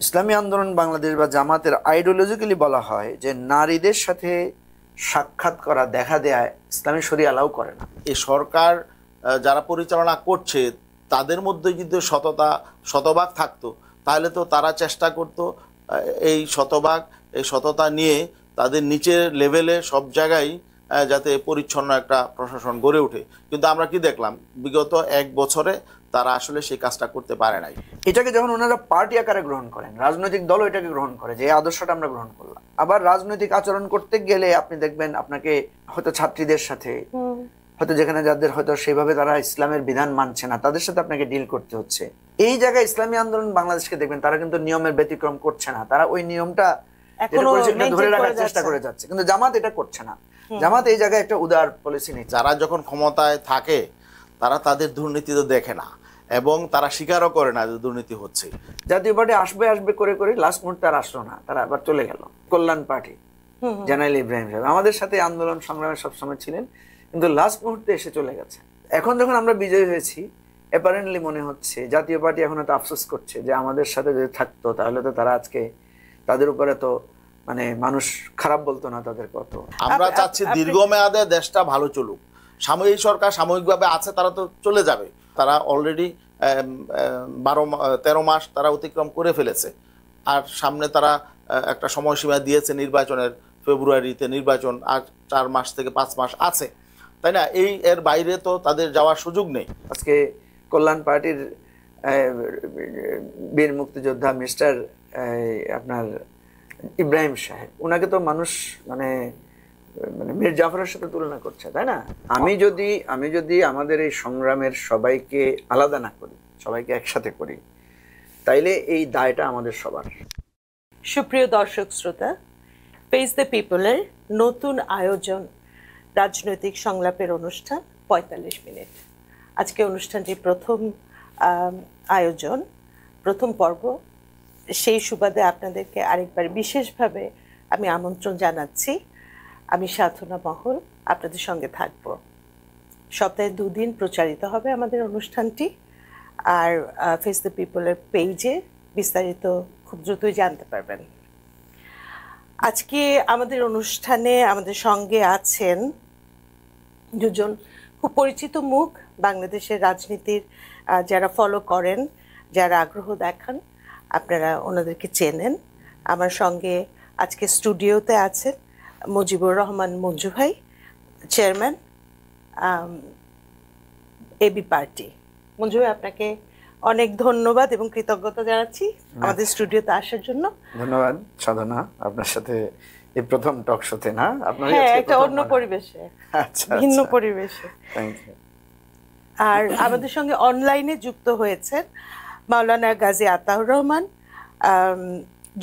ইসলামী আন্দোলন বাংলাদেশ বা জামাতের আইডিওলজিক্যালি বলা হয় যে নারীদের সাথে সাক্ষাৎ করা, দেখা দেয়া ইসলামী শরীয়ত অ্যালাউ করে না। এই সরকার যারা পরিচালনা করছে তাদের মধ্যে যদি শতভাগ থাকতো, তাহলে তো তারা চেষ্টা করতো এই সততা নিয়ে তাদের নিচের লেভেলে সব জায়গায় যাতে পরিচ্ছন্ন একটা প্রশাসন গড়ে ওঠে। কিন্তু আমরা কি দেখলাম, বিগত 1 বছরে তারা আসলে সেই কাজটা করতে পারে নাই। এটাকে যখন ওনারা পার্টি আকারে গ্রহণ করেন, রাজনৈতিক দল এটাকে গ্রহণ করে যে এই আদর্শটা আমরা গ্রহণ করলাম, আবার রাজনৈতিক আচরণ করতে গেলে আপনি দেখবেন আপনাকে হয়তো ছাত্রীদের সাথে, হয়তো যেখানে যাদের হয়তো সেভাবে তারা ইসলামের বিধান মানছে না তাদের সাথে আপনাকে ডিল করতে হচ্ছে। এই জায়গায় ইসলামী আন্দোলন বাংলাদেশকে দেখবেন তারা কিন্তু নিয়মের ব্যতিক্রম করছে না, তারা ওই নিয়মটা ধরে রাখার চেষ্টা করে যাচ্ছে। কিন্তু জামাত এটা করছে না। জামাত এই জায়গায় একটা উদার পলিসি নেই। যারা যখন ক্ষমতায় থাকে তারা তাদের দুর্নীতি তো দেখে না এবং তারা স্বীকারও করে না যে দুর্নীতি হচ্ছে। জাতীয় পার্টি আসবে আসবে করে করে লাস্ট মুহূর্তে আর আসলো না, তারা আবার চলে গেল। কল্যাণ পার্টি, জেনারেল ইব্রাহিম সাহেব আমাদের সাথে আন্দোলন সংগ্রামে সবসময় ছিলেন, কিন্তু লাস্ট মুহূর্তে এসে চলে গেছে। এখন যখন আমরা বিজয়ী হয়েছি, অ্যাপারেন্টলি মনে হচ্ছে জাতীয় পার্টি এখন তো আফসোস করছে যে আমাদের সাথে যদি থাকতো তাহলে তো তারা আজকে তাদের উপরে তো মানে মানুষ খারাপ বলতো না তাদের কত। আমরা চাচ্ছি দীর্ঘমেয়াদে দেশটা ভালো চলুক। সাময়িক সরকার সাময়িকভাবে আছে, তারা তো চলে যাবে। তারা অলরেডি 13 মাস তারা অতিক্রম করে ফেলেছে, আর সামনে তারা একটা সময়সীমা দিয়েছে নির্বাচনের, ফেব্রুয়ারিতে নির্বাচন, আর 4 মাস থেকে 5 মাস আছে, তাই না? এর বাইরে তো তাদের যাওয়ার সুযোগ নেই। আজকে কল্যাণ পার্টির বীর মুক্তিযোদ্ধা মিস্টার আপনার ইব্রাহিম সাহেব, ওনাকে তো মানুষ মানে মীর জাফরের সাথে তুলনা করছে, তাই না? আমি যদি আমাদের এই সংগ্রামের সবাইকে আলাদা না করি, সবাইকে একসাথে করি, তাইলে এই দায়টা আমাদের সবার। সুপ্রিয় দর্শক শ্রোতা, ফেস দ্য পিপলের নতুন আয়োজন রাজনৈতিক সংলাপের অনুষ্ঠান 45 মিনিট। আজকে অনুষ্ঠানটি প্রথম আয়োজন, প্রথম পর্ব। সেই সুবাদে আপনাদেরকে আরেকবার বিশেষভাবে আমি আমন্ত্রণ জানাচ্ছি। আমি সাধনা মহল আপনাদের সঙ্গে থাকব। সপ্তাহে 2 দিন প্রচারিত হবে আমাদের অনুষ্ঠানটি, আর ফেস দ্য পিপলের পেজে বিস্তারিত খুব দ্রুতই জানতে পারবেন। আজকে আমাদের অনুষ্ঠানে আমাদের সঙ্গে আছেন দুজন খুব পরিচিত মুখ, বাংলাদেশের রাজনীতির যারা ফলো করেন, যারা আগ্রহ দেখান, আপনারা ওনাদেরকে চেনেন। আমার সঙ্গে আজকে স্টুডিওতে আছেন মুজিবুর রহমান মঞ্জু ভাই, চেয়ারম্যান এবি পার্টি। মঞ্জু ভাই, আপনাকে অনেক ধন্যবাদ এবং কৃতজ্ঞতা জানাচ্ছি আমাদের স্টুডিওতে আসার জন্য। ধন্যবাদ সাধনা, আপনার সাথে এই প্রথম টক শোতে না, আপনার একটা অন্য পরিবেশে, ভিন্ন পরিবেশে। Thank you. আর আমাদের সঙ্গে অনলাইনে যুক্ত হয়েছেন মাওলানা গাজী আতাউর রহমান,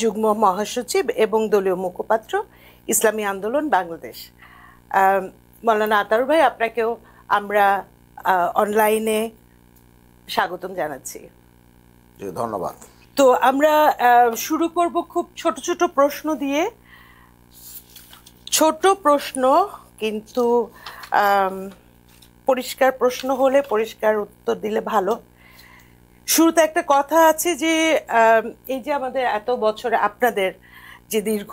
যুগ্ম মহাসচিব এবং দলীয় মুখপাত্র, ইসলামী আন্দোলন বাংলাদেশ। মাওলানা আতাউর ভাই, আপনাকেও আমরা অনলাইনে স্বাগতম জানাচ্ছি। ধন্যবাদ। তো আমরা শুরু করব খুব ছোট ছোট প্রশ্ন দিয়ে। ছোট প্রশ্ন, কিন্তু পরিষ্কার প্রশ্ন হলে পরিষ্কার উত্তর দিলে ভালো। শুরুতে একটা কথা আছে যে এই যে আমাদের এত বছরে আপনাদের যে দীর্ঘ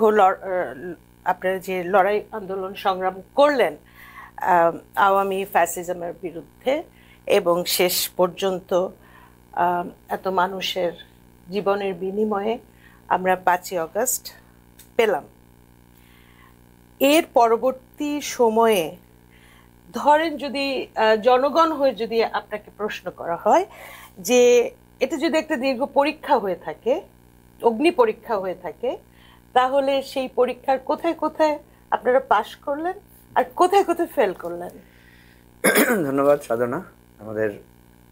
আপনারা যে লড়াই আন্দোলন সংগ্রাম করলেন আওয়ামী ফ্যাসিজমের বিরুদ্ধে, এবং শেষ পর্যন্ত এত মানুষের জীবনের বিনিময়ে আমরা 5ই আগস্ট পেলাম। এর পরবর্তী সময়ে ধরেন যদি জনগণ হয়ে যদি আপনাকে প্রশ্ন করা হয় যে এটা যদি একটা দীর্ঘ পরীক্ষা হয়ে থাকে, অগ্নি পরীক্ষা হয়ে থাকে, তাহলে সেই পরীক্ষার কোথায় কোথায় আপনারা পাশ করলেন আর কোথায় কোথায় ফেল করলেন? ধন্যবাদ সাধনা। আমাদের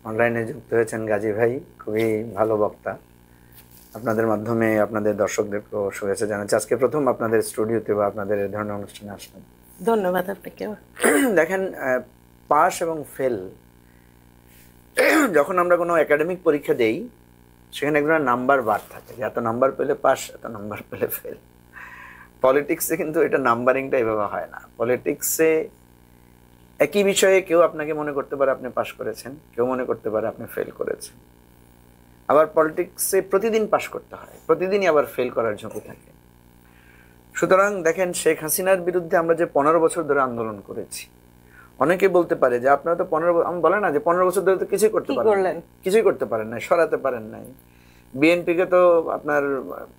অনলাইনে যুক্ত হয়েছেন গাজী ভাই, খুবই ভালো বক্তা। আপনাদের মাধ্যমে আপনাদের দর্শকদেরকেও শুভেচ্ছা জানাচ্ছি। আজকে প্রথম আপনাদের স্টুডিওতে বা আপনাদের এই ধরনের অনুষ্ঠানে আসলাম। ধন্যবাদ আপনাকে। দেখেন, পাস এবং ফেল, যখন আমরা কোনো একাডেমিক পরীক্ষা দেই সেখানে এক ধরনের নাম্বার বার থাকে, যে এত নাম্বার পেলে পাস, এত নাম্বার পেলে ফেল। পলিটিক্সে কিন্তু এটা নাম্বারিংটা এভাবে হয় না। পলিটিক্সে একই বিষয়ে কেউ আপনাকে মনে করতে পারে আপনি পাস করেছেন, কেউ মনে করতে পারে আপনি ফেল করেছেন। আবার পলিটিক্সে প্রতিদিন পাশ করতে হয়, প্রতিদিনই আবার ফেল করার ঝুঁকি থাকে। সুতরাং দেখেন, শেখ হাসিনার বিরুদ্ধে আমরা যে 15 বছর ধরে আন্দোলন করেছি, অনেকে বলতে পারে যে আপনারা তো 15, আমি বলে না যে 15 বছর ধরে তো কিছুই করতে পারেন, কিছুই করতে পারেন নাই, সরাতে পারেন নাই। বিএনপিকে তো আপনার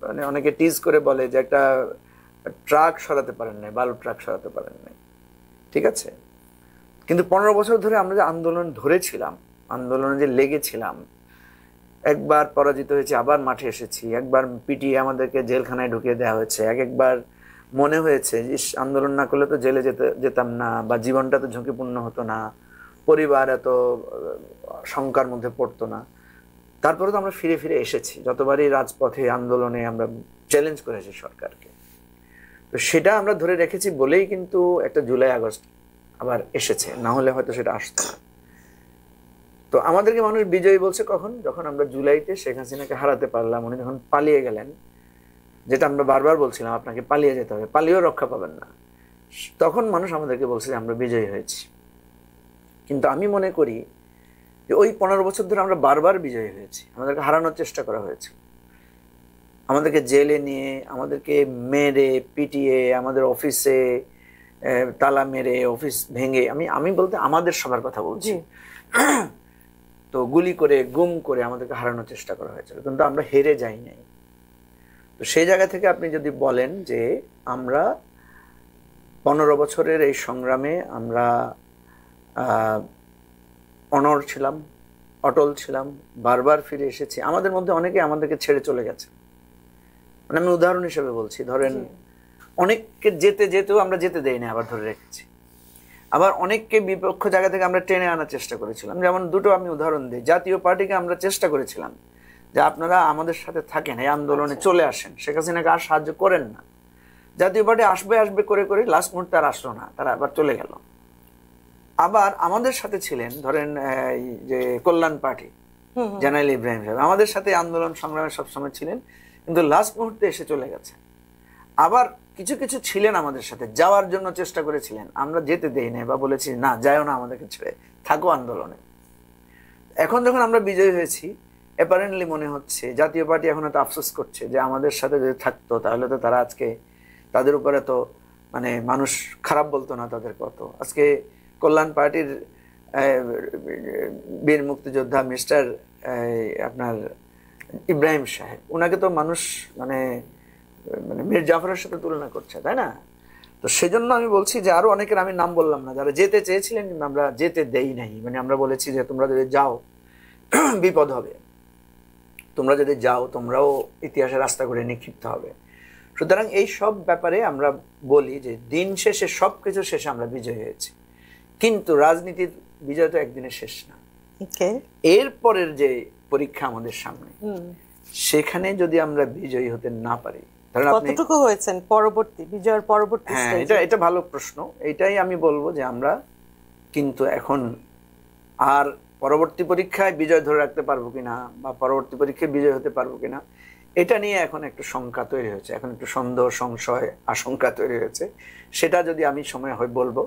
মানে অনেকে টিজ করে বলে যে একটা ট্রাক সরাতে পারেন নাই, বালু ট্রাক সরাতে পারেন নাই, ঠিক আছে। কিন্তু 15 বছর ধরে আমরা যে আন্দোলন ধরেছিলাম, আন্দোলনে যে লেগেছিলাম, একবার পরাজিত হয়েছে, আবার মাঠে এসেছি, একবার পিটিয়ে আমাদেরকে জেলখানায় ঢুকিয়ে দেওয়া হয়েছে, একবার মনে হয়েছে যে আন্দোলন না করলে তো জেলে যেতাম না, বা জীবনটা তো ঝুঁকিপূর্ণ হতো না, পরিবার এত শঙ্কার মধ্যে পড়তো না। তারপরে তো আমরা ফিরে ফিরে এসেছি, যতবারই রাজপথে আন্দোলনে আমরা চ্যালেঞ্জ করেছি সরকারকে। তো সেটা আমরা ধরে রেখেছি বলেই কিন্তু একটা জুলাই আগস্ট আবার এসেছে, না হলে হয়তো সেটা আসতো না। তো আমাদেরকে মানুষ বিজয়ী বলছে কখন? যখন আমরা জুলাইতে শেখ হাসিনাকে হারাতে পারলাম, উনি যখন পালিয়ে গেলেন, যেটা আমরা বারবার বলছিলাম আপনাকে পালিয়ে যেতে হবে, পালিয়েও রক্ষা পাবেন না, তখন মানুষ আমাদেরকে বলছে যে আমরা বিজয়ী হয়েছি। কিন্তু আমি মনে করি যে ওই 15 বছর ধরে আমরা বারবার বিজয়ী হয়েছি, আমাদেরকে হারানোর চেষ্টা করা হয়েছে, আমাদেরকে জেলে নিয়ে, আমাদেরকে মেরে পিটিয়ে, আমাদের অফিসে তালা মেরে, অফিস ভেঙে, আমি বলতে আমাদের সবার কথা বলছি, তো গুলি করে গুম করে আমাদেরকে হারানোর চেষ্টা করা হয়েছিল, কিন্তু আমরা হেরে যাই নাই। তো সেই জায়গা থেকে আপনি যদি বলেন যে আমরা 15 বছরের এই সংগ্রামে আমরা অনড় ছিলাম, অটল ছিলাম, বারবার ফিরে এসেছি। আমাদের মধ্যে অনেকে আমাদেরকে ছেড়ে চলে গেছে, মানে আমি উদাহরণ হিসেবে বলছি, ধরেন অনেককে যেতে যেতেও আমরা যেতে দেই না, আবার ধরে রেখেছি। আবার অনেককে বিপক্ষ জায়গা থেকে আমরা টেনে আনার চেষ্টা করেছিলাম। যেমন দুটো আমি উদাহরণ দিই। জাতীয় পার্টিকে আমরা চেষ্টা করেছিলাম যে আপনারা আমাদের সাথে থাকেন, এই আন্দোলনে চলে আসেন, শেখ হাসিনাকে আর সাহায্য করেন না। জাতীয় পার্টি আসবে আসবে করে করে লাস্ট মুহূর্তে আর আসলো না, তারা আবার চলে গেল। আবার আমাদের সাথে ছিলেন ধরেন এই যে কল্যাণ পার্টি, জেনারেল ইব্রাহিম সাহেব আমাদের সাথে আন্দোলন সংগ্রামে সবসময় ছিলেন, কিন্তু লাস্ট মুহূর্তে এসে চলে গেছে। আবার কিছু কিছু ছিলেন আমাদের সাথে, যাওয়ার জন্য চেষ্টা করেছিলেন, আমরা যেতে দেই না বা বলেছি না যাও না, আমাদেরকে ছেড়ে থাকো আন্দোলনে। এখন যখন আমরা বিজয়ী হয়েছি, অ্যাপারেন্টলি মনে হচ্ছে জাতীয় পার্টি এখন হয়তো আফসোস করছে যে আমাদের সাথে যদি থাকতো তাহলে তো তারা আজকে, তাদের উপরে তো মানে মানুষ খারাপ বলতো না তাদের কত। আজকে কল্যাণ পার্টির বীর মুক্তিযোদ্ধা মিস্টার আপনার ইব্রাহিম সাহেব, ওনাকে তো মানুষ মানে মানে মীর জাফরের সাথে তুলনা করছে, তাই না? তো সেজন্য আমি বলছি যে আরো অনেকের আমি নাম বললাম না, যারা যেতে চেয়েছিলেন কিন্তু আমরা যেতে দেই নাই। মানে আমরা বলেছি যে তোমরা যদি যাও বিপদ হবে, তোমরা যদি যাও তোমরাও ইতিহাসের রাস্তা করে নিক্ষিপ্ত হবে। সুতরাং এই সব ব্যাপারে আমরা বলি যে দিন শেষে সবকিছু শেষে আমরা বিজয় হয়েছি, কিন্তু রাজনীতির বিজয় তো একদিনের শেষ না। এরপরের যে পরীক্ষা আমাদের সামনে, সেখানে যদি আমরা বিজয়ী হতে না পারি, কতটুকু হয়েছেন পরবর্তী বিজয়ের পরবর্তী? হ্যাঁ, এটা ভালো প্রশ্ন। এটাই আমি বলবো যে আমরা কিন্তু এখন আর পরবর্তী পরীক্ষায় বিজয় ধরে রাখতে পারবো কিনা বা পরবর্তী পরীক্ষায় বিজয় হতে পারবো কিনা, এটা নিয়ে এখন একটু শঙ্কা তৈরি হয়েছে, এখন একটু সন্দেহ, সংশয়, আশঙ্কা তৈরি হয়েছে। সেটা যদি আমি সময় হয় বলবো।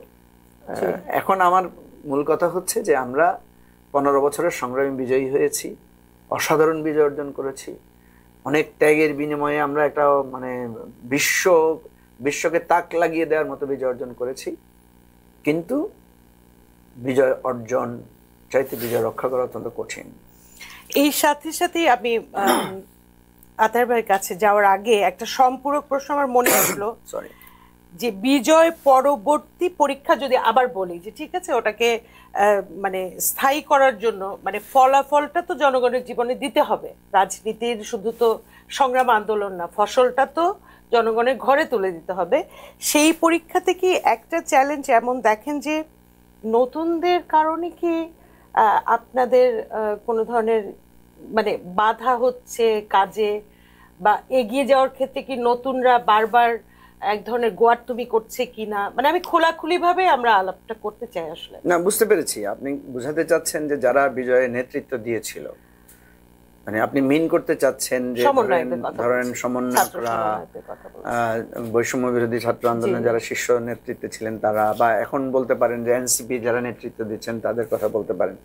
এখন আমার মূল কথা হচ্ছে যে আমরা 15 বছরের সংগ্রামী বিজয়ী হয়েছি, অসাধারণ বিজয় অর্জন করেছি, অনেক ত্যাগের বিনিময়ে আমরা একটা মানে বিশ্বকে তাক লাগিয়ে দেওয়ার মতো বিজয় অর্জন করেছি। কিন্তু বিজয় অর্জন চাইতে বিজয় রক্ষা করা অত্যন্ত কঠিন। এই সাথে সাথে আমি আতার ভাইয়ের কাছে যাওয়ার আগে একটা সম্পূরক প্রশ্ন আমার মনে আসলো। সরি, যে বিজয় পরবর্তী পরীক্ষা যদি আবার বলি যে ঠিক আছে, ওটাকে মানে স্থায়ী করার জন্য মানে ফলাফলটা তো জনগণের জীবনে দিতে হবে। রাজনীতির শুধু তো সংগ্রাম আন্দোলন না, ফসলটা তো জনগণের ঘরে তুলে দিতে হবে। সেই পরীক্ষাতে কি একটা চ্যালেঞ্জ এমন দেখেন যে নতুনদের কারণে কি আপনাদের কোনো ধরনের মানে বাধা হচ্ছে কাজে বা এগিয়ে যাওয়ার ক্ষেত্রে? কি নতুনরা বারবার এক ধরনের গোয়ার্তুমি করছে কিনা? মানে আমি খোলাখুলি ভাবে আমরা আলাপটা করতে চাই আসলে। না, বুঝতে পেরেছি আপনি বুঝাতে চাচ্ছেন যে যারা বিজয়ের নেতৃত্ব দিয়েছিল, মানে আপনি মিন করতে চাচ্ছেন যে ধরেন সমন্বয়করা, বৈষম্য বিরোধী ছাত্র আন্দোলনে যারা শীর্ষ নেতৃত্বে ছিলেন তারা, বা এখন বলতে পারেন যে এনসিপি যারা নেতৃত্ব দিচ্ছেন তাদের কথা বলতে পারেন।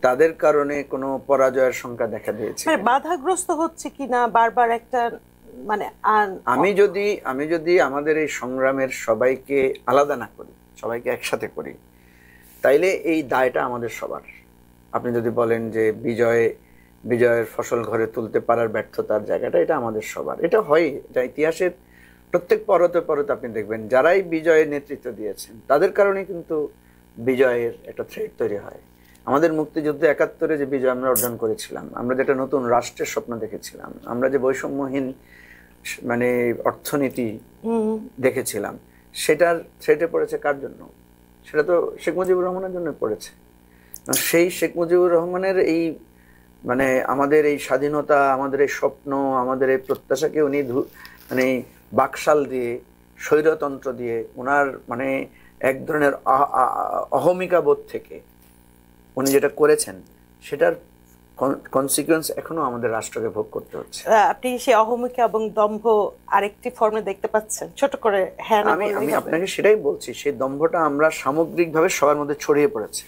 তাদের কারণে কোনো পরাজয়ের সংখ্যা দেখা দিয়েছে। মানে বাধাগ্রস্ত হচ্ছে কিনা বারবার একটা মানে আমি যদি আমাদের এই সংগ্রামের সবাইকে আলাদা না করি, সবাইকে একসাথে করি, তাইলে এই দায়টা আমাদের সবার। আপনি যদি বলেন যে বিজয়ের ফসল ঘরে তুলতে পারার ব্যর্থতার জায়গাটা, এটা আমাদের সবার। এটা হয়, এটা ইতিহাসের প্রত্যেক পরতে পরতে আপনি দেখবেন যারাই বিজয়ের নেতৃত্ব দিয়েছেন তাদের কারণে কিন্তু বিজয়ের একটা থ্রেড তৈরি হয়। আমাদের মুক্তিযুদ্ধ ৭১-এ যে বিজয় আমরা অর্জন করেছিলাম, আমরা যেটা নতুন রাষ্ট্রের স্বপ্ন দেখেছিলাম, আমরা যে বৈষম্যহীন মানে অর্থনীতি দেখেছিলাম, সেটার থ্রেটে পড়েছে কার জন্য? সেটা তো শেখ মুজিবুর রহমানের জন্য পড়েছে। সেই শেখ মুজিবুর রহমানের এই মানে আমাদের এই স্বাধীনতা, আমাদের এই স্বপ্ন, আমাদের এই প্রত্যাশাকে উনি মানে বাকশাল দিয়ে, স্বৈরতন্ত্র দিয়ে, ওনার মানে এক ধরনের অহমিকা বোধ থেকে উনি যেটা করেছেন, সেটার কনসিকুয়েন্স এখনো আমাদের রাষ্ট্রকে ভোগ করতে হচ্ছে। আপনি সেই অহমিকা এবং দম্ভ আরেকটি ফর্মে দেখতে পাচ্ছেন, ছোট করে? হ্যাঁ, আমি আপনাকে সেটাই বলছি, সেই দম্ভটা আমরা সামগ্রিকভাবে সবার মধ্যে ছড়িয়ে পড়েছে।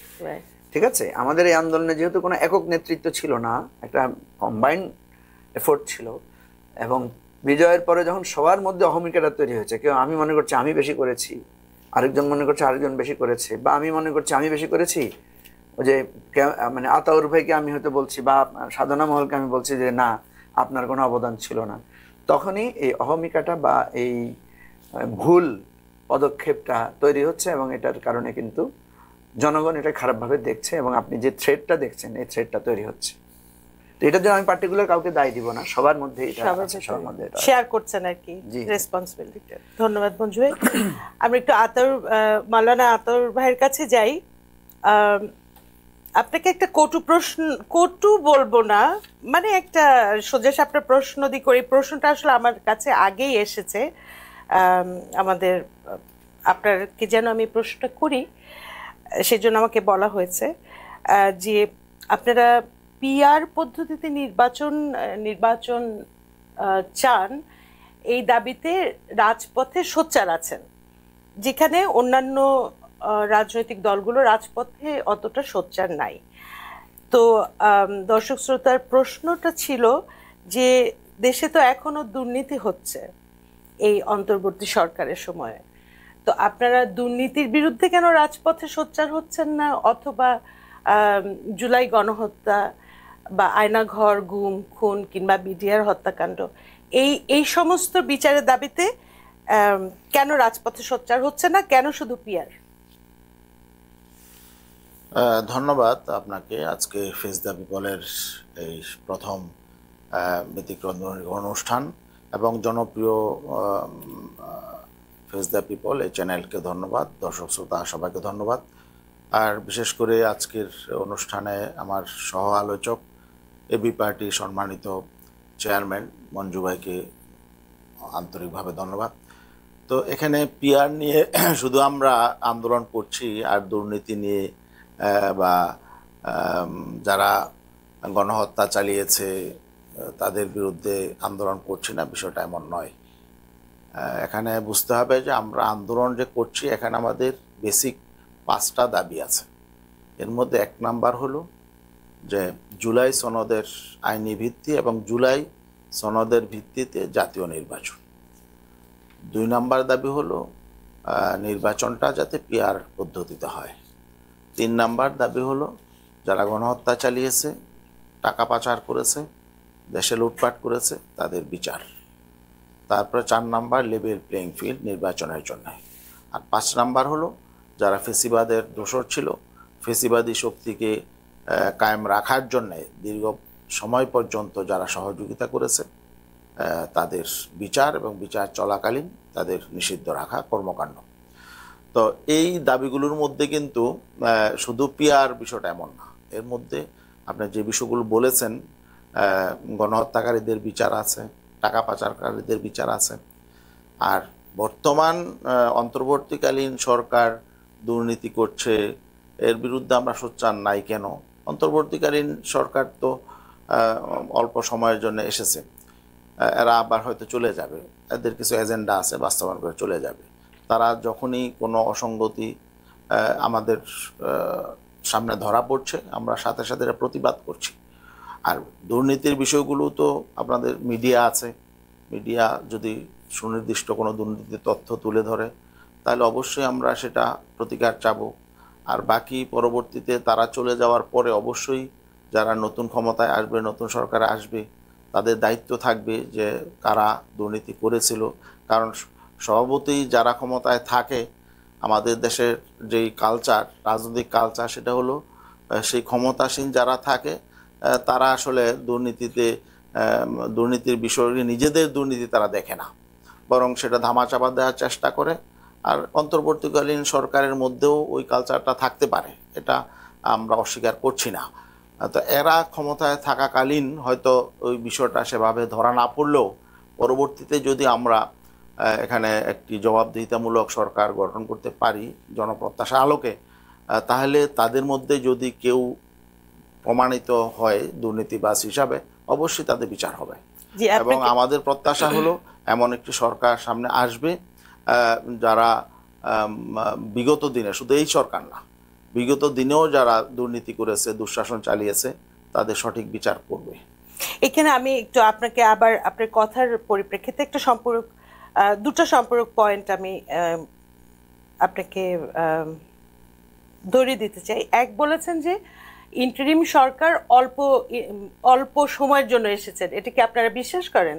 ঠিক আছে, আমাদের এই আন্দোলনে যেহেতু কোনো একক নেতৃত্ব ছিল না, একটা কম্বাইন্ড এফোর্ট ছিল, এবং বিজয়ের পরে যখন সবার মধ্যে অহমিকাটা তৈরি হয়েছে, কেউ আমি মনে করছি আমি বেশি করেছি, আরেকজন মনে করছে আরেকজন বেশি করেছে, বা আমি মনে করছি আমি বেশি করেছি, ওই যে মানে আতাউর ভাইকে আমি হয়তো বলছি, বা সাধনা মহলকে আমি বলছি যে না, আপনার কোনো অবদান ছিল না, তখনই এই অহমিকাটা বা এই ভুল পদক্ষেপটা তৈরি হচ্ছে, এবং এটার কারণে কিন্তু জনগণ এটা খারাপভাবে দেখছে, এবং আপনি যে থ্রেডটা দেখছেন, এই থ্রেডটা তৈরি হচ্ছে। তো এটার জন্য আমি পার্টিকুলার কাউকে দায় দিব না, সবার মধ্যে শেয়ার করছেন আর কি রেসপন্সিবিলিটি। ধন্যবাদ মঞ্জু ভাই। আমরা একটু মাওলানা আতাউর ভাইয়ের কাছে যাই। আপনাকে একটা কটু বলবো না, মানে একটা সোজা সাপটা প্রশ্ন দিয়ে করি। প্রশ্নটা আসলে আমার কাছে আগেই এসেছে, আমাদের আপনাকে যেন আমি প্রশ্নটা করি সেজন্য আমাকে বলা হয়েছে যে আপনারা পিআর পদ্ধতিতে নির্বাচন চান, এই দাবিতে রাজপথে সোচ্চার আছেন, যেখানে অন্যান্য রাজনৈতিক দলগুলো রাজপথে অতটা সোচ্চার নাই। তো দর্শক শ্রোতার প্রশ্নটা ছিল যে দেশে তো এখনো দুর্নীতি হচ্ছে এই অন্তর্বর্তী সরকারের সময়ে, তো আপনারা দুর্নীতির বিরুদ্ধে কেন রাজপথে সোচ্চার হচ্ছেন না? অথবা জুলাই গণহত্যা বা আয়নাঘর, গুম, খুন কিংবা বিডিআর হত্যাকাণ্ড, এই সমস্ত বিচারের দাবিতে কেন রাজপথে সোচ্চার হচ্ছে না? কেন শুধু পিআর? ধন্যবাদ আপনাকে। আজকে ফেস দ্য পিপলের এই প্রথম ব্যতিক্রম অনুষ্ঠান, এবং জনপ্রিয় ফেস দ্য পিপল এই চ্যানেলকে ধন্যবাদ, দর্শক শ্রোতা সবাইকে ধন্যবাদ। আর বিশেষ করে আজকের অনুষ্ঠানে আমার সহ আলোচক এবি পার্টি সম্মানিত চেয়ারম্যান মঞ্জু ভাইকে আন্তরিকভাবে ধন্যবাদ। তো এখানে পিআর নিয়ে শুধু আমরা আন্দোলন করছি আর দুর্নীতি নিয়ে বা যারা গণহত্যা চালিয়েছে তাদের বিরুদ্ধে আন্দোলন করছি না, বিষয়টা এমন নয়। এখানে বুঝতে হবে যে আমরা আন্দোলন যে করছি, এখানে আমাদের বেসিক 5টা দাবি আছে। এর মধ্যে 1 নাম্বার হলো যে জুলাই সনদের আইনি ভিত্তি এবং জুলাই সনদের ভিত্তিতে জাতীয় নির্বাচন। 2 নাম্বার দাবি হলো নির্বাচনটা যাতে পিআর পদ্ধতিতে হয়। 3 নাম্বার দাবি হলো যারা গণহত্যা চালিয়েছে, টাকা পাচার করেছে, দেশে লুটপাট করেছে, তাদের বিচার। তারপরে 4 নাম্বার লেভেল প্লেইং ফিল্ড নির্বাচনের জন্য। আর 5 নাম্বার হলো যারা ফেসিবাদের দোসর ছিল, ফেসিবাদী শক্তিকে কায়েম রাখার জন্যে দীর্ঘ সময় পর্যন্ত যারা সহযোগিতা করেছে তাদের বিচার, এবং বিচার চলাকালীন তাদের নিষিদ্ধ রাখা কর্মকাণ্ড। তো এই দাবিগুলোর মধ্যে কিন্তু শুধু পিআর বিষয়টা এমন না, এর মধ্যে আপনি যে বিষয়গুলো বলেছেন, গণহত্যাকারীদের বিচার আছে, টাকা পাচারকারীদের বিচার আছে। আর বর্তমান অন্তর্বর্তীকালীন সরকার দুর্নীতি করছে, এর বিরুদ্ধে আমরা সোচ্চার নাই কেন? অন্তর্বর্তীকালীন সরকার তো অল্প সময়ের জন্য এসেছে, এরা আবার হয়তো চলে যাবে, এদের কিছু এজেন্ডা আছে, বাস্তবায়ন করে চলে যাবে। তারা যখনই কোনো অসঙ্গতি আমাদের সামনে ধরা পড়ছে, আমরা সাথে সাথে এটা প্রতিবাদ করছি। আর দুর্নীতির বিষয়গুলো তো আপনাদের মিডিয়া আছে, মিডিয়া যদি সুনির্দিষ্ট কোনো দুর্নীতির তথ্য তুলে ধরে তাহলে অবশ্যই আমরা সেটা প্রতিকার চাবো। আর বাকি পরবর্তীতে তারা চলে যাওয়ার পরে অবশ্যই যারা নতুন ক্ষমতায় আসবে, নতুন সরকারে আসবে, তাদের দায়িত্ব থাকবে যে কারা দুর্নীতি করেছিল। কারণ স্বভাবতই যারা ক্ষমতায় থাকে, আমাদের দেশের যেই কালচার, রাজনৈতিক কালচার, সেটা হলো সেই ক্ষমতাসীন যারা থাকে তারা আসলে দুর্নীতির বিষয়টি, নিজেদের দুর্নীতি তারা দেখে না, বরং সেটা ধামাচাপা দেওয়ার চেষ্টা করে। আর অন্তর্বর্তীকালীন সরকারের মধ্যেও ওই কালচারটা থাকতে পারে, এটা আমরা অস্বীকার করছি না। তো এরা ক্ষমতায় থাকাকালীন হয়তো ওই বিষয়টা সেভাবে ধরা না পড়লেও পরবর্তীতে যদি আমরা এখানে একটি জবাবদিহিতামূলক সরকার গঠন করতে পারি জনপ্রত্যাশার আলোকে, তাহলে তাদের মধ্যে যদি কেউ প্রমাণিত হয় দুর্নীতিবাজ হিসাবে, অবশ্যই তাদের বিচার হবে। এবং আমাদের প্রত্যাশা হলো এমন একটি সরকার সামনে আসবে যারা বিগত দিনে, শুধু এই সরকার না, বিগত দিনেও যারা দুর্নীতি করেছে, দুঃশাসন চালিয়েছে, তাদের সঠিক বিচার করবে। এখানে আমি একটু আপনাকে আবার আপনার কথার পরিপ্রেক্ষিতে একটা দুটো সম্পূরক পয়েন্ট আমি আপনাকে ধরিয়ে দিতে চাই। এক, বলেছেন যে ইন্টারিম সরকার অল্প সময়ের জন্য এসেছেন, এটা কি আপনারা বিশ্বাস করেন?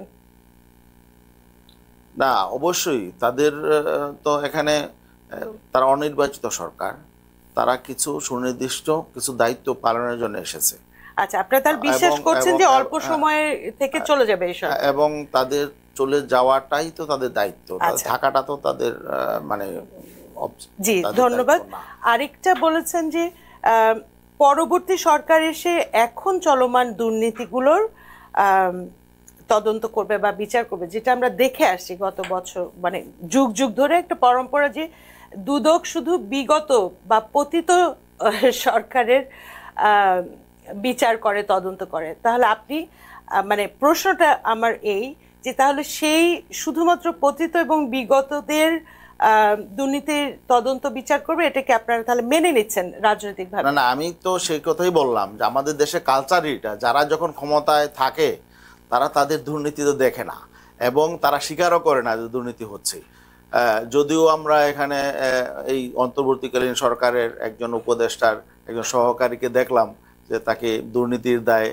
না, অবশ্যই তাদের তো এখানে তারা অনির্বাচিত সরকার, তারা কিছু সুনির্দিষ্ট কিছু দায়িত্ব পালনের জন্য এসেছে। আচ্ছা, আপনারা তার বিশ্বাস করছেন যে অল্প সময় থেকে চলে যাবে এই সরকার, এবং তাদের চলে যাওয়াটাই তো তাদের দায়িত্ব, থাকাটা তো তাদের মানে। জি, ধন্যবাদ। আরেকটা বলেছেন যে পরবর্তী সরকার এসে এখন চলমান দুর্নীতিগুলোর তদন্ত করবে বা বিচার করবে, যেটা আমরা দেখে আসছি গত বছর, মানে যুগ যুগ ধরে একটা পরম্পরা যে দুদক শুধু বিগত বা পতিত সরকারের বিচার করে, তদন্ত করে। তাহলে আপনি, মানে প্রশ্নটা আমার এই যে তাহলে সেই শুধুমাত্র পতিত এবং বিগতদের দুর্নীতির তদন্ত বিচার করবে, এটাকে আপনারা তাহলে মেনে নিচ্ছেন রাজনৈতিকভাবে? না, আমি তো সেই কথাই বললাম যে আমাদের দেশে কালচার এটা, যারা যখন ক্ষমতায় থাকে তারা তাদের দুর্নীতি তো দেখে না এবং তারা স্বীকারও করে না যে দুর্নীতি হচ্ছে। যদিও আমরা এখানে এই অন্তর্বর্তীকালীন সরকারের একজন উপদেষ্টার একজন সহকারীকে দেখলাম যে তাকে দুর্নীতির দায়ে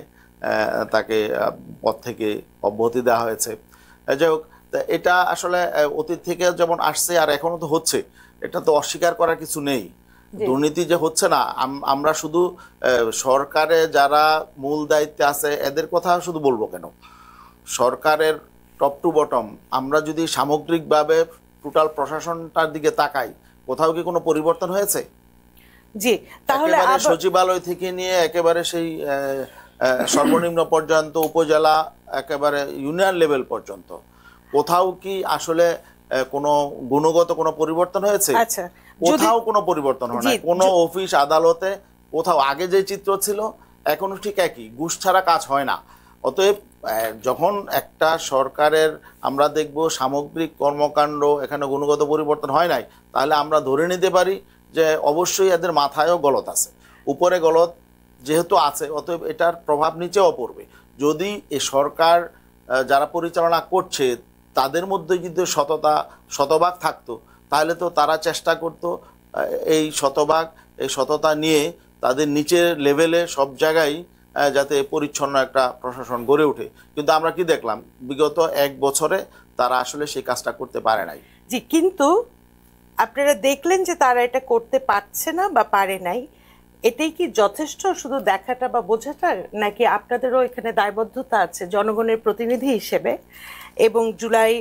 তাকে পদ থেকে অব্যাহতি দেওয়া হয়েছে। যাই হোক, এটা আসলে অতীত থেকে যেমন আসছে আর এখনো তো হচ্ছে, এটা তো অস্বীকার করার কিছু নেই। দুর্নীতি যে হচ্ছে না, আমরা শুধু সরকারে যারা মূল দায়িত্বে আছে এদের কথা শুধু বলবো কেন, সরকারের টপ টু বটম আমরা যদি সামগ্রিকভাবে টোটাল প্রশাসনটার দিকে তাকাই, কোথাও কি কোনো পরিবর্তন হয়েছে? জি, তাহলে সচিবালয় থেকে নিয়ে একেবারে সেই সর্বনিম্ন পর্যন্ত, উপজেলা, একেবারে ইউনিয়ন লেভেল পর্যন্ত কোথাও কি আসলে কোনো গুণগত কোনো পরিবর্তন হয়েছে? আচ্ছা, কোথাও কোনো পরিবর্তন হয় না। কোনো অফিস আদালতে কোথাও আগে যে চিত্র ছিল এখনো ঠিক একই, ঘুষ ছাড়া কাজ হয় না। অতএব যখন একটা সরকারের আমরা দেখব সামগ্রিক কর্মকাণ্ড এখানে গুণগত পরিবর্তন হয় নাই, তাহলে আমরা ধরে নিতে পারি যে অবশ্যই এদের মাথায়ও গলত আছে, উপরে গলত যেহেতু আছে, অতএব এটার প্রভাব নিচেও পড়বে। যদি এই সরকার যারা পরিচালনা করছে তাদের মধ্যে যদি শতভাগ থাকতো, তাহলে তো তারা চেষ্টা করতো এই সততা নিয়ে তাদের নিচের লেভেলে সব জায়গায় যাতে পরিচ্ছন্ন একটা প্রশাসন গড়ে ওঠে। কিন্তু আমরা কি দেখলাম, বিগত 1 বছরে তারা আসলে সেই কাজটা করতে পারে নাই। জি, কিন্তু আপনারা দেখলেন যে তারা এটা করতে পারছে না বা পারে নাই, এটাই কি যথেষ্ট শুধু দেখাটা বা বোঝাটা, নাকি আপনাদেরও এখানে দায়বদ্ধতা আছে জনগণের প্রতিনিধি হিসেবে? এবং জুলাই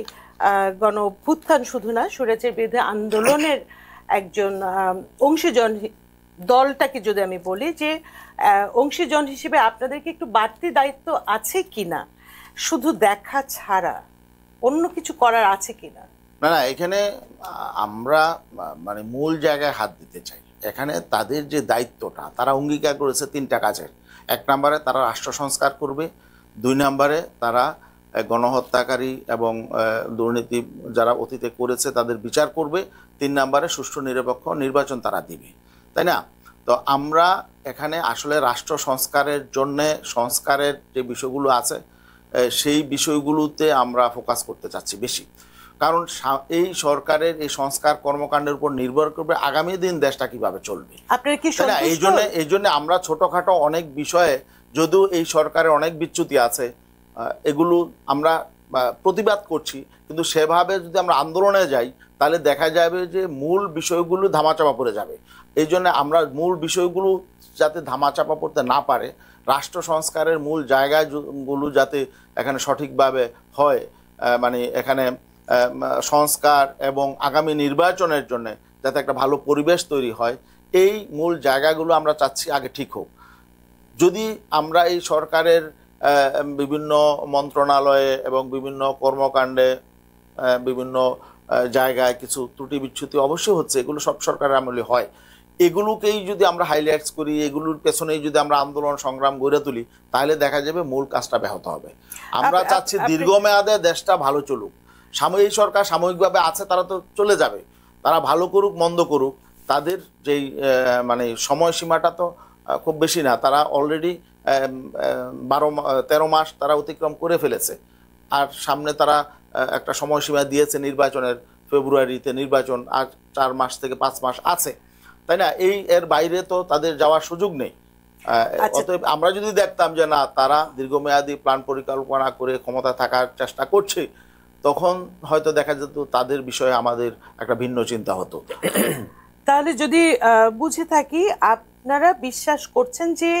গণ অভ্যুত্থান শুধু না, স্বৈরাচারের বিরুদ্ধে আন্দোলনের একজন অংশীজন, দলটাকে যদি আমি বলি যে অংশীজন হিসেবে আপনাদেরকে একটু বাড়তি দায়িত্ব আছে কিনা, শুধু দেখা ছাড়া অন্য কিছু করার আছে কিনা? না, এখানে আমরা মানে মূল জায়গায় হাত দিতে চাই। এখানে তাদের যে দায়িত্বটা, তারা অঙ্গীকার করেছে 3টা কাজের। 1 নম্বরে তারা রাষ্ট্র সংস্কার করবে, 2 নম্বরে তারা গণহত্যাকারী এবং দুর্নীতি যারা অতীতে করেছে তাদের বিচার করবে, 3 নম্বরে সুষ্ঠু নিরপেক্ষ নির্বাচন তারা দিবে, তাই না? তো আমরা এখানে আসলে রাষ্ট্র সংস্কারের জন্য সংস্কারের যে বিষয়গুলো আছে সেই বিষয়গুলোতে আমরা ফোকাস করতে চাচ্ছি বেশি, কারণ এই সরকারের এই সংস্কার কর্মকাণ্ডের উপর নির্ভর করবে আগামী দিন দেশটা কিভাবে চলবে। আপনার কি এই জন্য আমরা ছোটখাটো অনেক বিষয়ে, যদিও এই সরকারের অনেক বিচ্যুতি আছে, এগুলো আমরা প্রতিবাদ করছি, কিন্তু সেভাবে যদি আমরা আন্দোলনে যাই তাহলে দেখা যাবে যে মূল বিষয়গুলো ধামাচাপা পড়ে যাবে। এই জন্য আমরা মূল বিষয়গুলো যাতে ধামাচাপা পড়তে না পারে, রাষ্ট্র সংস্কারের মূল জায়গাগুলো যাতে এখানে সঠিকভাবে হয়, মানে এখানে সংস্কার এবং আগামী নির্বাচনের জন্য যাতে একটা ভালো পরিবেশ তৈরি হয়, এই মূল জায়গাগুলো আমরা চাচ্ছি আগে ঠিক হোক। যদি আমরা এই সরকারের বিভিন্ন মন্ত্রণালয়ে এবং বিভিন্ন কর্মকাণ্ডে বিভিন্ন জায়গায় কিছু ত্রুটি বিচ্যুতি অবশ্যই হচ্ছে, এগুলো সব সরকারের আমলে হয়, এগুলোকেই যদি আমরা হাইলাইটস করি, এগুলোর পেছনেই যদি আমরা আন্দোলন সংগ্রাম গড়ে তুলি, তাহলে দেখা যাবে মূল কাজটা ব্যাহত হবে। আমরা চাচ্ছি দীর্ঘমেয়াদে দেশটা ভালো চলুক। সাময়িক সরকার সাময়িকভাবে আছে, তারা তো চলে যাবে, তারা ভালো করুক মন্দ করুক, তাদের যেই মানে সময়সীমাটা তো খুব বেশি না, তারা অলরেডি 13 মাস তারা অতিক্রম করে ফেলেছে, আর সামনে তারা একটা সময়সীমা দিয়েছে নির্বাচনের, ফেব্রুয়ারিতে নির্বাচন, আর 4 মাস থেকে 5 মাস আছে, তাই না? এর বাইরে তো তাদের যাওয়ার সুযোগ নেই। অতএব আমরা যদি দেখতাম যে না, তারা দীর্ঘমেয়াদী প্ল্যান পরিকল্পনা করে ক্ষমতা থাকার চেষ্টা করছে, তখন হয়তো দেখা যেত তাদের বিষয়ে আমাদের একটা ভিন্ন চিন্তা হতো। তাহলে যদি বুঝে থাকি, আপনারা বিশ্বাস করছেন যে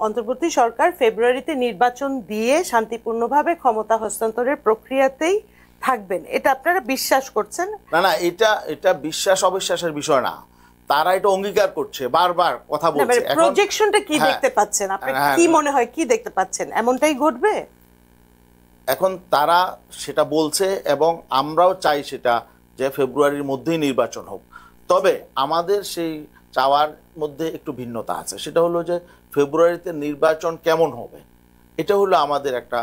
অন্তর্বর্তী সরকার ফেব্রুয়ারিতে নির্বাচন দিয়ে শান্তিপূর্ণভাবে ক্ষমতা হস্তান্তরের প্রক্রিয়াতেই থাকবেন, এটা আপনারা বিশ্বাস করছেন? না, এটা বিশ্বাস অবিশ্বাসের বিষয় না, তারা এটা অঙ্গীকার করছে, বারবার কথা বলছে। প্রজেকশনটা কি দেখতে পাচ্ছেন আপনার? কি মনে হয়, কি দেখতে পাচ্ছেন এমনটাই ঘটবে? এখন তারা সেটা বলছে এবং আমরাও চাই সেটা, যে ফেব্রুয়ারির মধ্যেই নির্বাচন হোক। তবে আমাদের সেই চাওয়ার মধ্যে একটু ভিন্নতা আছে, সেটা হলো যে ফেব্রুয়ারিতে নির্বাচন কেমন হবে, এটা হলো আমাদের একটা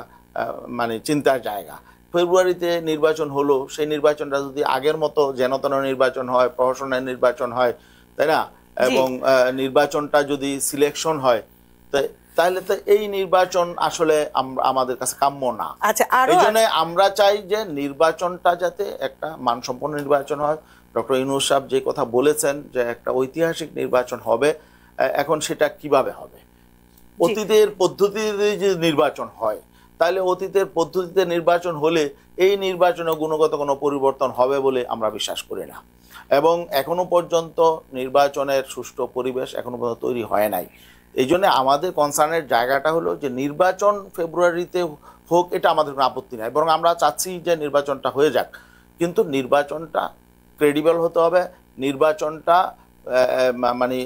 মানে চিন্তার জায়গা। ফেব্রুয়ারিতে নির্বাচন হলো, সেই নির্বাচনটা যদি আগের মতো যেনতেন নির্বাচন হয়, প্রহসনের নির্বাচন হয়, তাই না, এবং নির্বাচনটা যদি সিলেকশন হয়, তাহলে তো এই নির্বাচন আসলে আমাদের কাছে কাম্য না। এই জন্য আমরা চাই যে নির্বাচনটা যাতে একটা মানসম্পন্ন নির্বাচন হয়। ডক্টর ইউনূস সাহেব যে কথা বলেছেন যে একটা ঐতিহাসিক নির্বাচন হবে, এখন সেটা কিভাবে হবে? অতীতের পদ্ধতিতে যে নির্বাচন হয়, তাহলে অতীতের পদ্ধতিতে নির্বাচন হলে এই নির্বাচনে গুণগত কোনো পরিবর্তন হবে বলে আমরা বিশ্বাস করি না, এবং এখনো পর্যন্ত নির্বাচনের সুষ্ঠু পরিবেশ এখনো পর্যন্ত তৈরি হয় নাই। এই জন্য আমাদের কনসার্নের জায়গাটা হলো যে নির্বাচন ফেব্রুয়ারিতে হোক, এটা আমাদের কোনো আপত্তি নাই, বরং আমরা চাচ্ছি যে নির্বাচনটা হয়ে যাক, কিন্তু নির্বাচনটা ক্রেডিবল হতে হবে, নির্বাচনটা মানে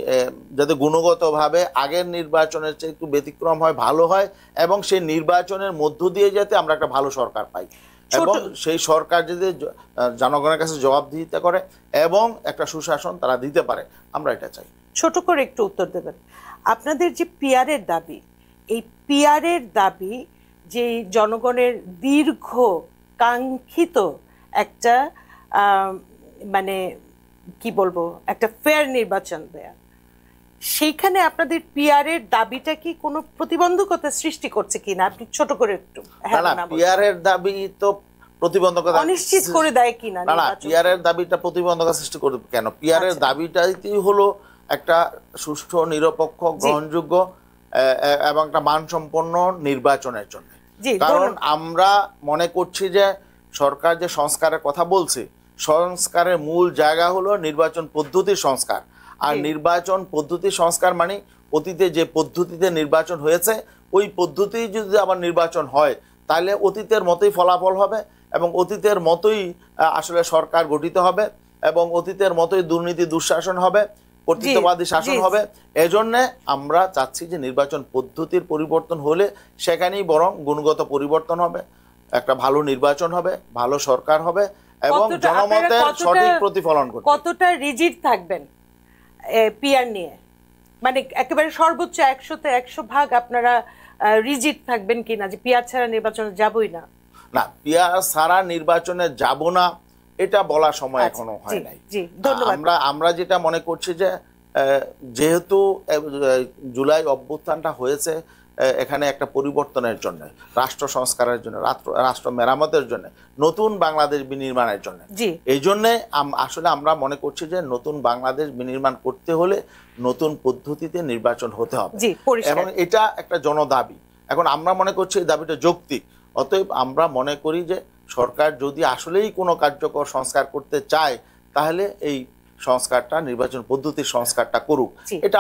যাতে গুণগতভাবে আগের নির্বাচনের চেয়ে একটু ব্যতিক্রম হয়, ভালো হয়, এবং সেই নির্বাচনের মধ্য দিয়ে যাতে আমরা একটা ভালো সরকার পাই, এবং সেই সরকার যদি জনগণের কাছে জবাবদিহিতা করে এবং একটা সুশাসন তারা দিতে পারে, আমরা এটা চাই। ছোট করে একটু উত্তর দেবেন। আপনাদের যে পিআরের দাবি, এই পিআরের দাবি যে জনগণের দীর্ঘ কাঙ্ক্ষিত একটা মানে কি বলবো, একটা ফেয়ার নির্বাচন দেয়া, সেইখানে আপনাদের পিআরের দাবিটা কি কোনো প্রতিবন্ধকতা সৃষ্টি করছে কিনা, আপনি ছোট করে একটু। পিআরের দাবি তো প্রতিবন্ধকতা অনিশ্চিত করে দেয় কিনা? না, পিআরের দাবিটা প্রতিবন্ধকতা সৃষ্টি করবে কেন? পিআরের দাবিটাই হলো একটা সুষ্ঠু, নিরপেক্ষ, গ্রহণযোগ্য এবং একটা মানসম্পন্ন নির্বাচনের জন্য। কারণ আমরা মনে করছি যে সরকার যে সংস্কারের কথা বলছে, সংস্কারের মূল জায়গা হলো নির্বাচন পদ্ধতির সংস্কার, আর নির্বাচন পদ্ধতির সংস্কার মানে অতীতে যে পদ্ধতিতে নির্বাচন হয়েছে ওই পদ্ধতি যদি আবার নির্বাচন হয়, তাহলে অতীতের মতোই ফলাফল হবে, এবং অতীতের মতোই আসলে সরকার গঠিত হবে, এবং অতীতের মতোই দুর্নীতি দুঃশাসন হবে, কর্তৃত্ববাদী শাসন হবে। এজন্য আমরা চাচ্ছি যে নির্বাচন পদ্ধতির পরিবর্তন হলে সেখানেই বরং গুণগত পরিবর্তন হবে, একটা ভালো নির্বাচন হবে, ভালো সরকার হবে, এবং জনমতের সঠিক প্রতিফলন করবে। কতটা রিজিড থাকবেন পিআর নিয়ে? মানে একেবারে সর্বোচ্চ 100-তে 100 ভাগ আপনারা রিজিড থাকবেন কিনা যে পিআর ছাড়া নির্বাচনে যাবই না? না, পিআর ছাড়া নির্বাচনে যাব না এটা বলার সময় এখনো হয় নাই। আমরা যেটা মনে করছি যে যেহেতু জুলাই অভ্যুত্থানটা হয়েছে এখানে একটা পরিবর্তনের জন্য, রাষ্ট্র সংস্কারের জন্য, রাষ্ট্র মেরামতের জন্য, নতুন বাংলাদেশ বিনির্মাণের জন্য, এই জন্যে আসলে আমরা মনে করছি যে নতুন বাংলাদেশ বিনির্মাণ করতে হলে নতুন পদ্ধতিতে নির্বাচন হতে হবে, এবং এটা একটা জনদাবি। এখন আমরা মনে করছি এই দাবিটা যৌক্তিক। অতএব আমরা মনে করি যে সরকার যদি আসলেই কোনো কার্যকর সংস্কার করতে চায় তাহলে এই সংস্কারটা, নির্বাচন পদ্ধতির সংস্কারটা করুক। এটা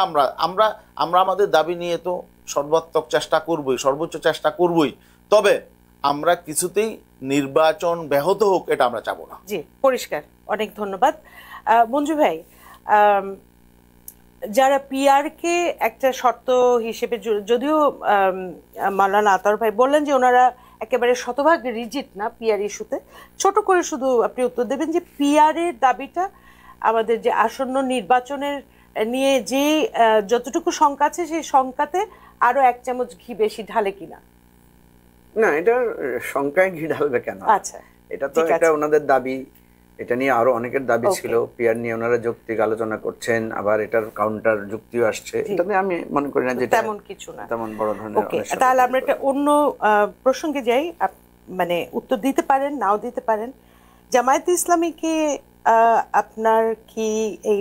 আমরা আমাদের দাবি নিয়ে তো সর্বাত্মক চেষ্টা করবই, সর্বোচ্চ চেষ্টা করবই। তবে আমরা কিছুতেই নির্বাচন ব্যাহত হোক এটা আমরা চাবো না। জি, পরিষ্কার। অনেক ধন্যবাদ মঞ্জু ভাই। যারা পিআর কে একটা শর্ত হিসেবে, যদিও মাওলানা আতর ভাই বললেন যে ওনারা একেবারে শতভাগ রিজিড না পিআর ইস্যুতে, ছোট করে শুধু আপনি উত্তর দেবেন যে পিআর এর দাবিটা আমাদের যে আসন্ন নির্বাচনের নিয়ে যে যতটুকু শঙ্কা আছে সেই শঙ্কাতে আরো এক চামচ ঘি বেশি ঢালে কিনা? না, এটা শঙ্কায় ঘি ঢালবে কেন? আচ্ছা, এটা তো এটা ওনাদের দাবি, এটা নিয়ে আরো অনেকের দাবি ছিল। পিআর নিয়ে ওনারা যৌক্তিক আলোচনা করছেন, আবার এটার কাউন্টার যুক্তিও আসছে। এটাতে আমি মনে করি না যে তেমন কিছু না, তেমন বড় ধরনের। তাহলে আমরা একটা অন্য প্রসঙ্গে যাই। মানে উত্তর দিতে পারেন, নাও দিতে পারেন। জামায়াতে ইসলামীকে আপনার কি এই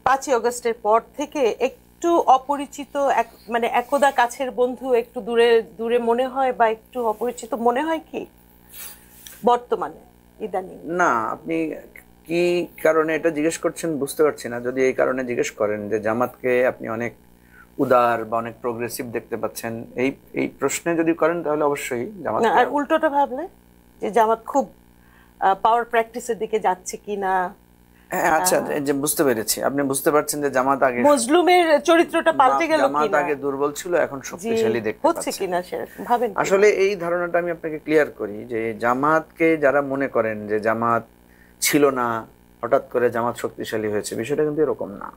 5ই আগস্টের পর থেকে একটু অপরিচিত, মানে একদা কাছের বন্ধু একটু দূরে দূরে মনে হয়, বা একটু অপরিচিত মনে হয় কি বর্তমানে ইদানিং? না, আপনি কি কারণে এটা জিজ্ঞেস করছেন বুঝতে পারছি না। যদি এই কারণে জিজ্ঞেস করেন যে জামাতকে আপনি অনেক উদার বা অনেক প্রোগ্রেসিভ দেখতে পাচ্ছেন, এই প্রশ্নে যদি করেন তাহলে অবশ্যই জামাত। আর উল্টোটা ভাবলে যে জামাত খুব পাওয়ার প্র্যাকটিসের দিকে যাচ্ছে কিনা? আচ্ছা, যে বুঝতে পেরেছি, আপনি বুঝতে পারছেন যে জামাত আগে মজলুমের চরিত্রটা পাল্টে গেল কিনা, জামাত আগে দুর্বল ছিল এখন শক্তিশালী দেখতে হচ্ছে কিনা সেরকম ভাবেন? আসলে এই ধারণাটা আমি আপনাকে ক্লিয়ার করি যে জামাতকে যারা মনে করেন যে জামাত ছিল না, হঠাৎ করে জামাত শক্তিশালী হয়েছে, বিষয়টা কিন্তু এরকম না।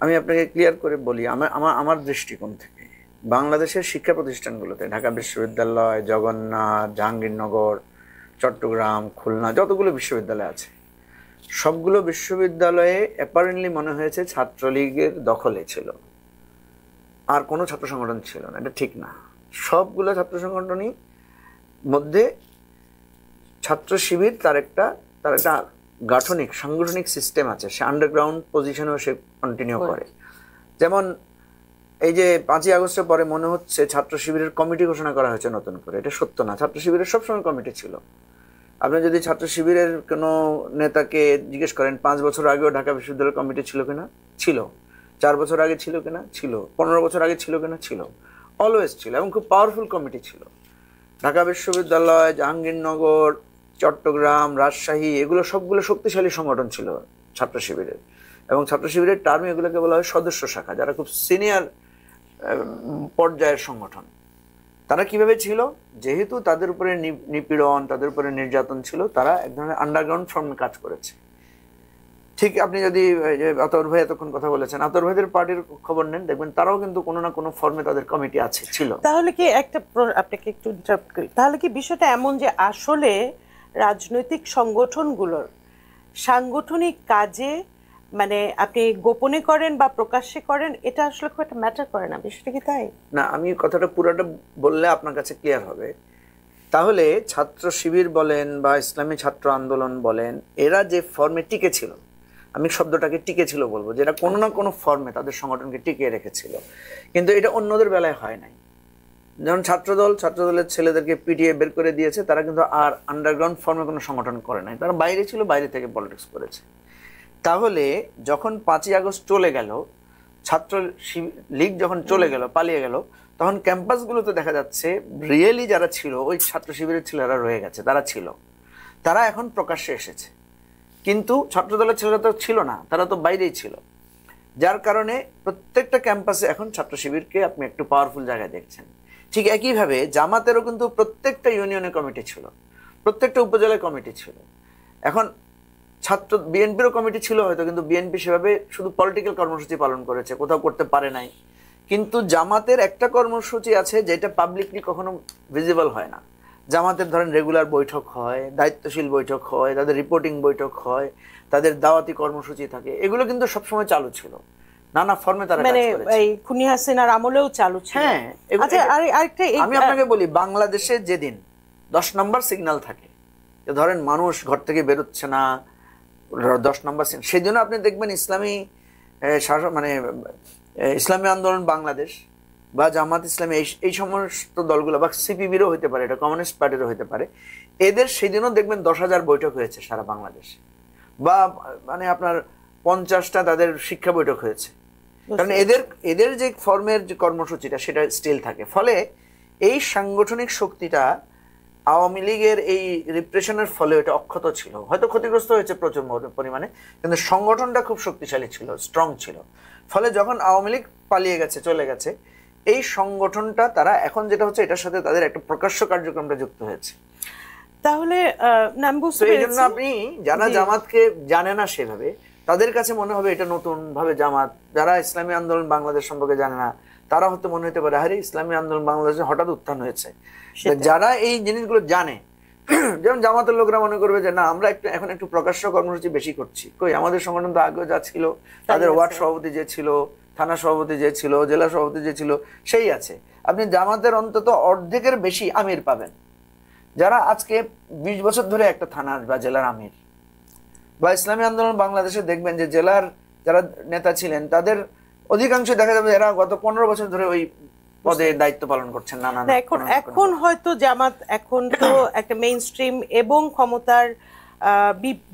আমি আপনাকে ক্লিয়ার করে বলি আমার দৃষ্টিকোণ থেকে। বাংলাদেশের শিক্ষা প্রতিষ্ঠানগুলোতে, ঢাকা বিশ্ববিদ্যালয়, জগন্নাথ, জাহাঙ্গীরনগর, চট্টগ্রাম, খুলনা, যতগুলো বিশ্ববিদ্যালয় আছে, সবগুলো বিশ্ববিদ্যালয়ে অ্যাপারেন্টলি মনে হয়েছে ছাত্রলীগের দখলে ছিল, আর কোনো ছাত্র সংগঠন ছিল না। এটা ঠিক না। সবগুলো ছাত্র সংগঠনই মধ্যে ছাত্র শিবির তার একটা গাঠনিক সাংগঠনিক সিস্টেম আছে, সে আন্ডারগ্রাউন্ড পজিশনেও সে কন্টিনিউ করে। যেমন এই যে 5ই আগস্টের পরে মনে হচ্ছে ছাত্র শিবিরের কমিটি ঘোষণা করা হয়েছে নতুন করে, এটা সত্য না। ছাত্র শিবিরের সবসময় কমিটি ছিল। আপনি যদি ছাত্র শিবিরের কোনো নেতাকে জিজ্ঞেস করেন 5 বছর আগেও ঢাকা বিশ্ববিদ্যালয়ের কমিটি ছিল কিনা, ছিল। 4 বছর আগে ছিল কিনা, ছিল। 15 বছর আগে ছিল কিনা, ছিল। অলওয়েজ ছিল, এবং খুব পাওয়ারফুল কমিটি ছিল। ঢাকা বিশ্ববিদ্যালয়, জাহাঙ্গীরনগর, চট্টগ্রাম, রাজশাহী, এগুলো সবগুলো শক্তিশালী সংগঠন ছিল ছাত্র শিবিরের। এবং ছাত্র শিবিরের টার্মে এগুলোকে বলা হয় সদস্য শাখা, যারা খুব সিনিয়র পর্যায়ের সংগঠন। তারা কিভাবে ছিল? যেহেতু তাদের উপরে নিপীড়ন, তাদের উপরে নির্যাতন ছিল, তারা এক ধরনের আন্ডারগ্রাউন্ড ফর্মে কাজ করেছে। ঠিক আপনি যদি আতর ভাই এতক্ষণ কথা বলেছেন, আতর ভাইদের পার্টির খবর নেন, দেখবেন তারাও কিন্তু কোনো না কোনো ফর্মে তাদের কমিটি আছে, ছিল। তাহলে কি আপনাকে একটু ইন্টারাপ্ট করি, তাহলে কি বিষয়টা এমন যে আসলে রাজনৈতিক সংগঠনগুলোর সাংগঠনিক কাজে, মানে আপনি গোপনে করেন বা প্রকাশ্যে করেন, এটা আসলে খুব একটা ম্যাটার করে না, বিষয়টা কি তাই? না, আমি কথাটা পুরোটা বললে আপনার কাছে ক্লিয়ার হবে। তাহলে ছাত্র শিবির বলেন বা ইসলামী ছাত্র আন্দোলন বলেন, এরা যে ফর্মে টিকে ছিল, আমি শব্দটাকে টিকে ছিল বলবো, যেটা কোনো না কোনো ফর্মে তাদের সংগঠনকে টিকিয়ে রেখেছিল, কিন্তু এটা অন্যদের বেলায় হয় নাই। যেমন ছাত্রদলের ছেলেদেরকে পিটিয়ে বের করে দিয়েছে, তারা কিন্তু আর আন্ডারগ্রাউন্ড ফর্মে কোনো সংগঠন করে নাই, তারা বাইরে ছিল, বাইরে থেকে পলিটিক্স করেছে। তাহলে যখন 5ই আগস্ট চলে গেল, ছাত্র লীগ যখন চলে গেল, পালিয়ে গেল, তখন ক্যাম্পাসগুলোতে দেখা যাচ্ছে রিয়েলি যারা ছিল ওই ছাত্র শিবিরের ছেলেরা রয়ে গেছে, তারা ছিল, তারা এখন প্রকাশ্যে এসেছে। কিন্তু ছাত্রদলের ছেলেরা তো ছিল না, তারা তো বাইরেই ছিল। যার কারণে প্রত্যেকটা ক্যাম্পাসে এখন ছাত্র শিবিরকে আপনি একটু পাওয়ারফুল জায়গায় দেখছেন। ঠিক একইভাবে জামাতেরও কিন্তু প্রত্যেকটা ইউনিয়নে কমিটি ছিল, প্রত্যেকটা উপজেলায় কমিটি ছিল। এখন বিএনপিরও কমিটি ছিল হয়তো, কিন্তু বিএনপি সেভাবে শুধু পলিটিক্যাল কর্মসূচি পালন করেছে, কোথাও করতে পারে নাই। কিন্তু জামাতের একটা কর্মসূচি আছে যেটা পাবলিকলি কখনো ভিজিবল হয় না, জামাতের ধরেন রেগুলার বৈঠক হয়, দায়িত্বশীল বৈঠক হয়, তাদের রিপোর্টিং বৈঠক হয়, তাদের দাওয়াতি কর্মসূচি থাকে, এগুলো কিন্তু সবসময় চালু ছিল, নানা ফর্মে তারা কাজ মানে করেছে। এই খুনি হাসিনার আমলেও চালু ছিল। হ্যাঁ, আচ্ছা, আরেকটা আমি আপনাকে বলি, বাংলাদেশে যেদিন 10 নম্বর সিগন্যাল থাকে, যে ধরেন মানুষ ঘর থেকে বেরোচ্ছে না, 10 নম্বর সিগন্যাল, সেই জন্য আপনি দেখবেন ইসলামী মানে ইসলামী আন্দোলন বাংলাদেশ বা জামাত ইসলামী এই সমস্ত দলগুলো, বা সিপিবিরও হতে পারে, এটা কমিউনিস্ট পার্টিরও হতে পারে, এদের সেদিনও দেখবেন 10,000 বৈঠক হয়েছে সারা বাংলাদেশে, বা মানে আপনার 50টা তাদের শিক্ষা বৈঠক হয়েছে। কারণ এদের যে ফর্মের যে কর্মসূচিটা সেটা স্টিল থাকে, ফলে এই সাংগঠনিক শক্তিটা আওয়ামী লীগের এই রিপ্রেশনের ফলে এটা অক্ষত ছিল, হয়তো ক্ষতিগ্রস্ত হয়েছে প্রচুর পরিমাণে, কিন্তু সংগঠনটা খুব শক্তিশালী ছিল, স্ট্রং ছিল। ফলে যখন আওয়ামী লীগ পালিয়ে গেছে, চলে গেছে, এই সংগঠনটা তারা এখন যেটা হচ্ছে, এটার সাথে তাদের একটা প্রকাশ্য কার্যক্রমটা যুক্ত হয়েছে। তাহলে নাম বুঝতে এই জন্য আপনি যারা জামাতকে জানে না সেভাবে, তাদের কাছে মনে হবে এটা নতুন ভাবে জামাত, যারা ইসলামী আন্দোলন বাংলাদেশ সম্পর্কে জানে না, তারা হয়তো মনে হতে পারে আরে ইসলামী আন্দোলন বাংলাদেশে হঠাৎ উত্থান হয়েছে। যারা এই জিনিসগুলো জানে, যেমন জামাতের লোকরা মনে করবে যে না, আমরা এখন একটু প্রকাশ্য কর্মসূচি বেশি করছি, কই আমাদের সংগঠন তো আগেও যা ছিল, তাদের ওয়ার্ড সভাপতি যে ছিল, থানা সভাপতি যে ছিল, জেলা সভাপতি যে ছিল, সেই আছে। আপনি জামাতের অন্তত অর্ধেকের বেশি আমির পাবেন, যারা আজকে 20 বছর ধরে একটা থানার বা জেলার আমির। বা ইসলামী আন্দোলন বাংলাদেশে দেখবেন যে জেলার যারা নেতা ছিলেন, তাদের অধিকাংশ দেখা যাবে এরা গত 15 বছর ধরে ওই পদে দায়িত্ব পালন করছেন। এখন হয়তো জামাত এখন তো একটা মেইন স্ট্রিম এবং ক্ষমতার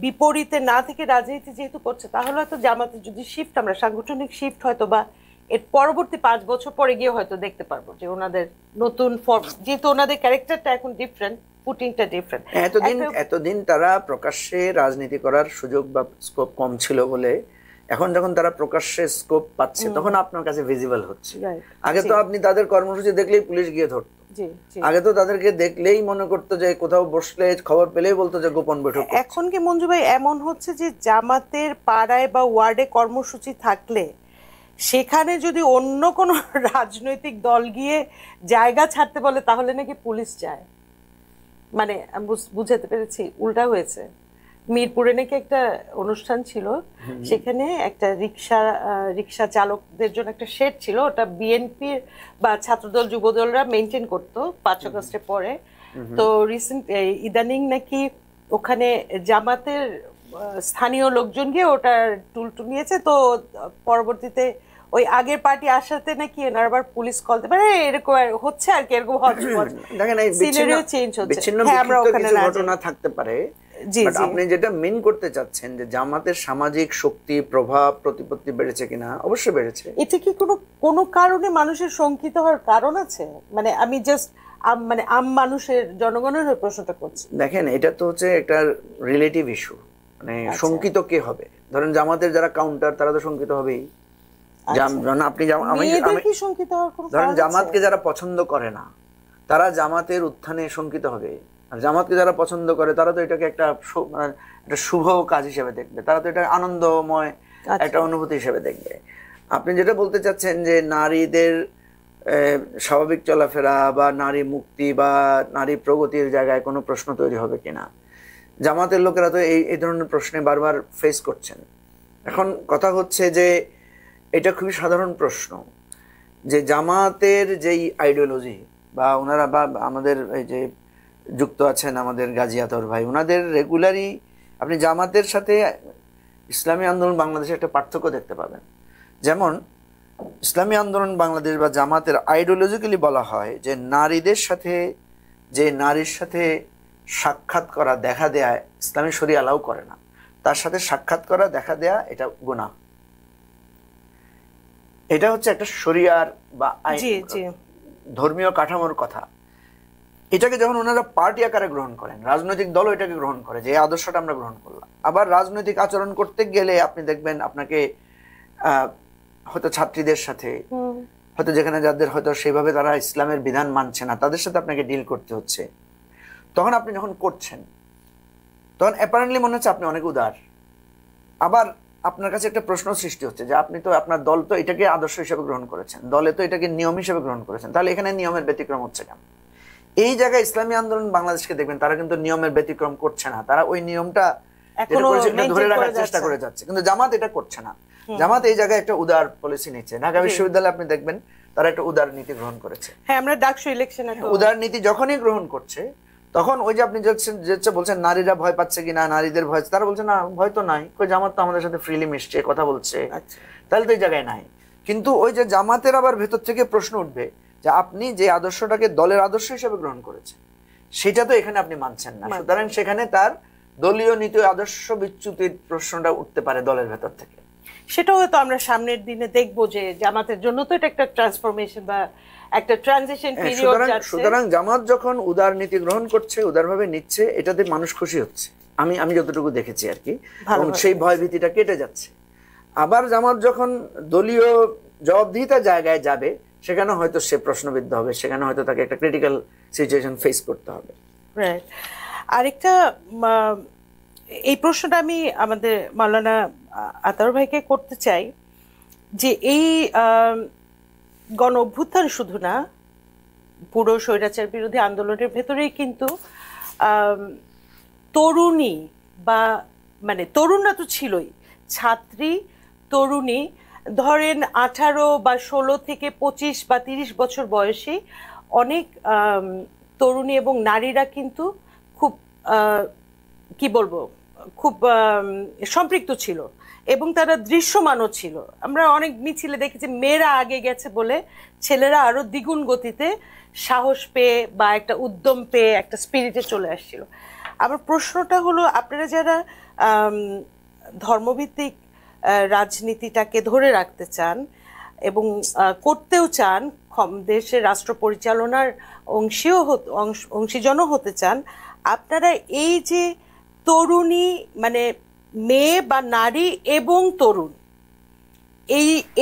বিপরীতে না থেকে রাজনীতি যেহেতু করছে, তাহলে হয়তো জামাতের যদি শিফট, আমরা সাংগঠনিক শিফট হয়তো বা এর পরবর্তী 5 বছর পরে গিয়ে হয়তো দেখতে পারবো যে ওনাদের নতুন ফর্ম, যেহেতু ওনাদের ক্যারেক্টারটা এখন ডিফারেন্ট, পুটিংটা ডিফারেন্ট। এতদিন তারা প্রকাশ্যে রাজনীতি করার সুযোগ বা স্কোপ কম ছিল বলে এখন যখন তারা প্রকাশ্যে স্কোপ পাচ্ছে, তখন আপনার কাছে ভিজিবল হচ্ছে। আগে তো আপনি তাদের কর্মসূচি দেখলেই পুলিশ গিয়ে ধরতো, আগে তো তাদেরকে দেখলেই মনে করতো যে কোথাও বসলে খবর পেলেই বলতো যে গোপন বৈঠক। এখন কি মঞ্জু ভাই এমন হচ্ছে যে জামাতের পাড়ায় বা ওয়ার্ডে কর্মসূচি থাকলে সেখানে যদি অন্য কোনো রাজনৈতিক দল গিয়ে জায়গা ছাড়তে বলে, তাহলে নাকি পুলিশ যায়? মানে বুঝাতে পেরেছি, উল্টা হয়েছে। মিরপুরে নাকি একটা অনুষ্ঠান ছিল, সেখানে একটা রিক্সা চালকদের জন্য একটা শেড ছিল, ওটা বিএনপির বা ছাত্রদল যুবদলরা মেনটেন করতো 5 আগস্টের পরে। তো রিসেন্ট ইদানিং নাকি ওখানে জামাতের স্থানীয় লোকজন গিয়ে ওটা টুলটু নিয়েছে, তো পরবর্তীতে ওই আগের পার্টি আসাতে নাকি আবার পুলিশ কল দিতে পারে, এরকম হচ্ছে আর কি, এরকম দেখেন এই বিচ্ছিন্ন ঘটনা থাকতে পারে। আপনি যেটা মেন করতে চাচ্ছেন যে জামাতের সামাজিক শক্তি, প্রভাব, প্রতিপত্তি বেড়েছে কিনা, অবশ্যই বেড়েছে। এটা কি কোনো কারণে মানুষের শঙ্কিত হওয়ার কারণ আছে? মানে আমি জাস্ট মানে মানুষের, জনগণের হয়ে প্রশ্নটা করছি। দেখেন, এটা তো হচ্ছে একটা রিলেটিভ ইস্যু, মানে শঙ্কিত কে হবে? ধরেন জামাতের যারা কাউন্টার, তারা তো শঙ্কিত হবেই। আপনি ধরেন জামাতকে যারা পছন্দ করে না, তারা জামাতের উত্থানে শঙ্কিত হবে। আর জামাতকে যারা পছন্দ করে, তারা তো এটাকে একটা শুভ কাজ হিসেবে দেখবে, তারা তো এটা আনন্দময় একটা অনুভূতি হিসেবে দেখবে। আপনি যেটা বলতে চাচ্ছেন যে নারীদের স্বাভাবিক চলাফেরা বা নারী মুক্তি বা নারী প্রগতির জায়গায় কোনো প্রশ্ন তৈরি হবে কিনা, জামাতের লোকেরা তো এই ধরনের প্রশ্নে বারবার ফেস করছেন। এখন কথা হচ্ছে যে এটা খুবই সাধারণ প্রশ্ন, যে জামাতের যেই আইডিওলজি বা ওনারা, বা আমাদের এই যে যুক্ত আছেন আমাদের গাজী আতর ভাই, ওনাদের রেগুলারই আপনি জামাতের সাথে ইসলামী আন্দোলন বাংলাদেশে একটা পার্থক্য দেখতে পাবেন। যেমন ইসলামী আন্দোলন বাংলাদেশ বা জামাতের আইডিওলজিক্যালি বলা হয় যে নারীদের সাথে, যে নারীর সাথে সাক্ষাৎ করা, দেখা দেয়া ইসলামী শরীয়ত অ্যালাউ করে না, তার সাথে সাক্ষাৎ করা, দেখা দেয়া এটা গুনাহ। এটা হচ্ছে একটা শরিয়ার বা ধর্মীয় কাঠামোর কথা। এটাকে যখন ওনারা পার্টি আকারে গ্রহণ করেন, রাজনৈতিক দল এটাকে গ্রহণ করে যে আদর্শটা আমরা গ্রহণ করলাম। আবার রাজনৈতিক আচরণ করতে গেলে আপনি দেখবেন আপনাকে হয়তো ছাত্রীদের সাথে, হয়তো যেখানে যাদের হয়তো সেভাবে তারা ইসলামের বিধান মানছে না, তাদের সাথে আপনাকে ডিল করতে হচ্ছে। তখন আপনি যখন করছেন, তখন অ্যাপারেন্টলি মনে হচ্ছে আপনি অনেক উদার। আবার আপনার কাছে একটা প্রশ্ন সৃষ্টি হচ্ছে যে আপনি তো, আপনার দল তো এটাকে আদর্শ হিসেবে গ্রহণ করেছেন, দলে তো এটাকে নিয়ম হিসেবে গ্রহণ করেছেন, তাহলে এখানে নিয়মের ব্যতিক্রম হচ্ছে কেন? এই জায়গায় ইসলামী আন্দোলন বাংলাদেশকে দেখবেন তারা কিন্তু নিয়মের ব্যতিক্রম করছে না, তারা ওই নিয়মটা এখনো ধরে maintain রাখার করে চেষ্টা যাচ্ছে। করে যাচ্ছে, কিন্তু জামাত এটা করছে না। জামাত এই জায়গায় একটা উদার পলিসি নিচ্ছে। ঢাকা বিশ্ববিদ্যালয়ে আপনি দেখবেন তারা একটা উদার নীতি গ্রহণ করেছে। হ্যাঁ, আমরা ডাকসু ইলেকশনে উদার নীতি যখনই গ্রহণ করছে তখন ওই যে আপনি যে বলছেন নারীরা ভয় পাচ্ছে কিনা, নারীদের ভয়, তারা বলছে না ভয় তো নাই, কই জামাত তো আমাদের সাথে ফ্রিলি মিশছে, কথা বলছে, আচ্ছা। তাহলে তো এই জায়গায় নাই। কিন্তু ওই যে জামাতের আবার ভেতর থেকে প্রশ্ন উঠবে যে আপনি যে আদর্শটাকে দলের আদর্শ হিসেবে গ্রহণ করেছেন সেটা তো এখানে আপনি মানছেন না, সুতরাং সেখানে তার দলীয় নীতি আদর্শ বিচ্যুতির প্রশ্নটা উঠতে পারে দলের ভেতর থেকে। সেটাও হয়তো আমরা সামনের দিনে দেখবো যে জামাতের জন্য তো এটা একটা ট্রান্সফরমেশন বা একটা ট্রানজিশন পিরিয়ড যাচ্ছে। সুতরাং জামাত যখন উদার নীতি গ্রহণ করছে, উদারভাবে নিচ্ছে, এটাতে মানুষ খুশি হচ্ছে, আমি যতটুকু দেখেছি আর কি, এবং সেই ভয় ভীতিটা কেটে যাচ্ছে। আবার জামাত যখন দলীয় জবাবদিহিতার জায়গায় যাবে সেখানে হয়তো সে প্রশ্নবিদ্ধ হবে, সেখানে হয়তো তাকে একটা ক্রিটিক্যাল সিচুয়েশন ফেস করতে হবে। রাইট। আরেকটা এই প্রশ্নটা আমি আমাদের মাওলানা আতাউর ভাইকে করতে চাই যে এই গণ অভ্যুত্থান শুধু না, পুরো স্বৈরাচার বিরোধী আন্দোলনের ভেতরেই কিন্তু তরুণী বা মানে তরুণরা তো ছিলই, ছাত্রী তরুণী ধরেন 18 বা 16 থেকে 25 বা 30 বছর বয়সী অনেক তরুণী এবং নারীরা কিন্তু খুব কি বলবো খুব সম্পৃক্ত ছিল এবং তারা দৃশ্যমানও ছিল। আমরা অনেক মিছিলে দেখেছি মেয়েরা আগে গেছে বলে ছেলেরা আরো দ্বিগুণ গতিতে সাহস পেয়ে বা একটা উদ্যম পেয়ে একটা স্পিরিটে চলে আসছিল। আমার প্রশ্নটা হলো, আপনারা যারা ধর্মভিত্তিক রাজনীতিটাকে ধরে রাখতে চান এবং করতেও চান, দেশের রাষ্ট্র পরিচালনার অংশীজনও হতে চান, আপনারা এই যে তরুণী মানে মেয়ে বা নারী এবং তরুণ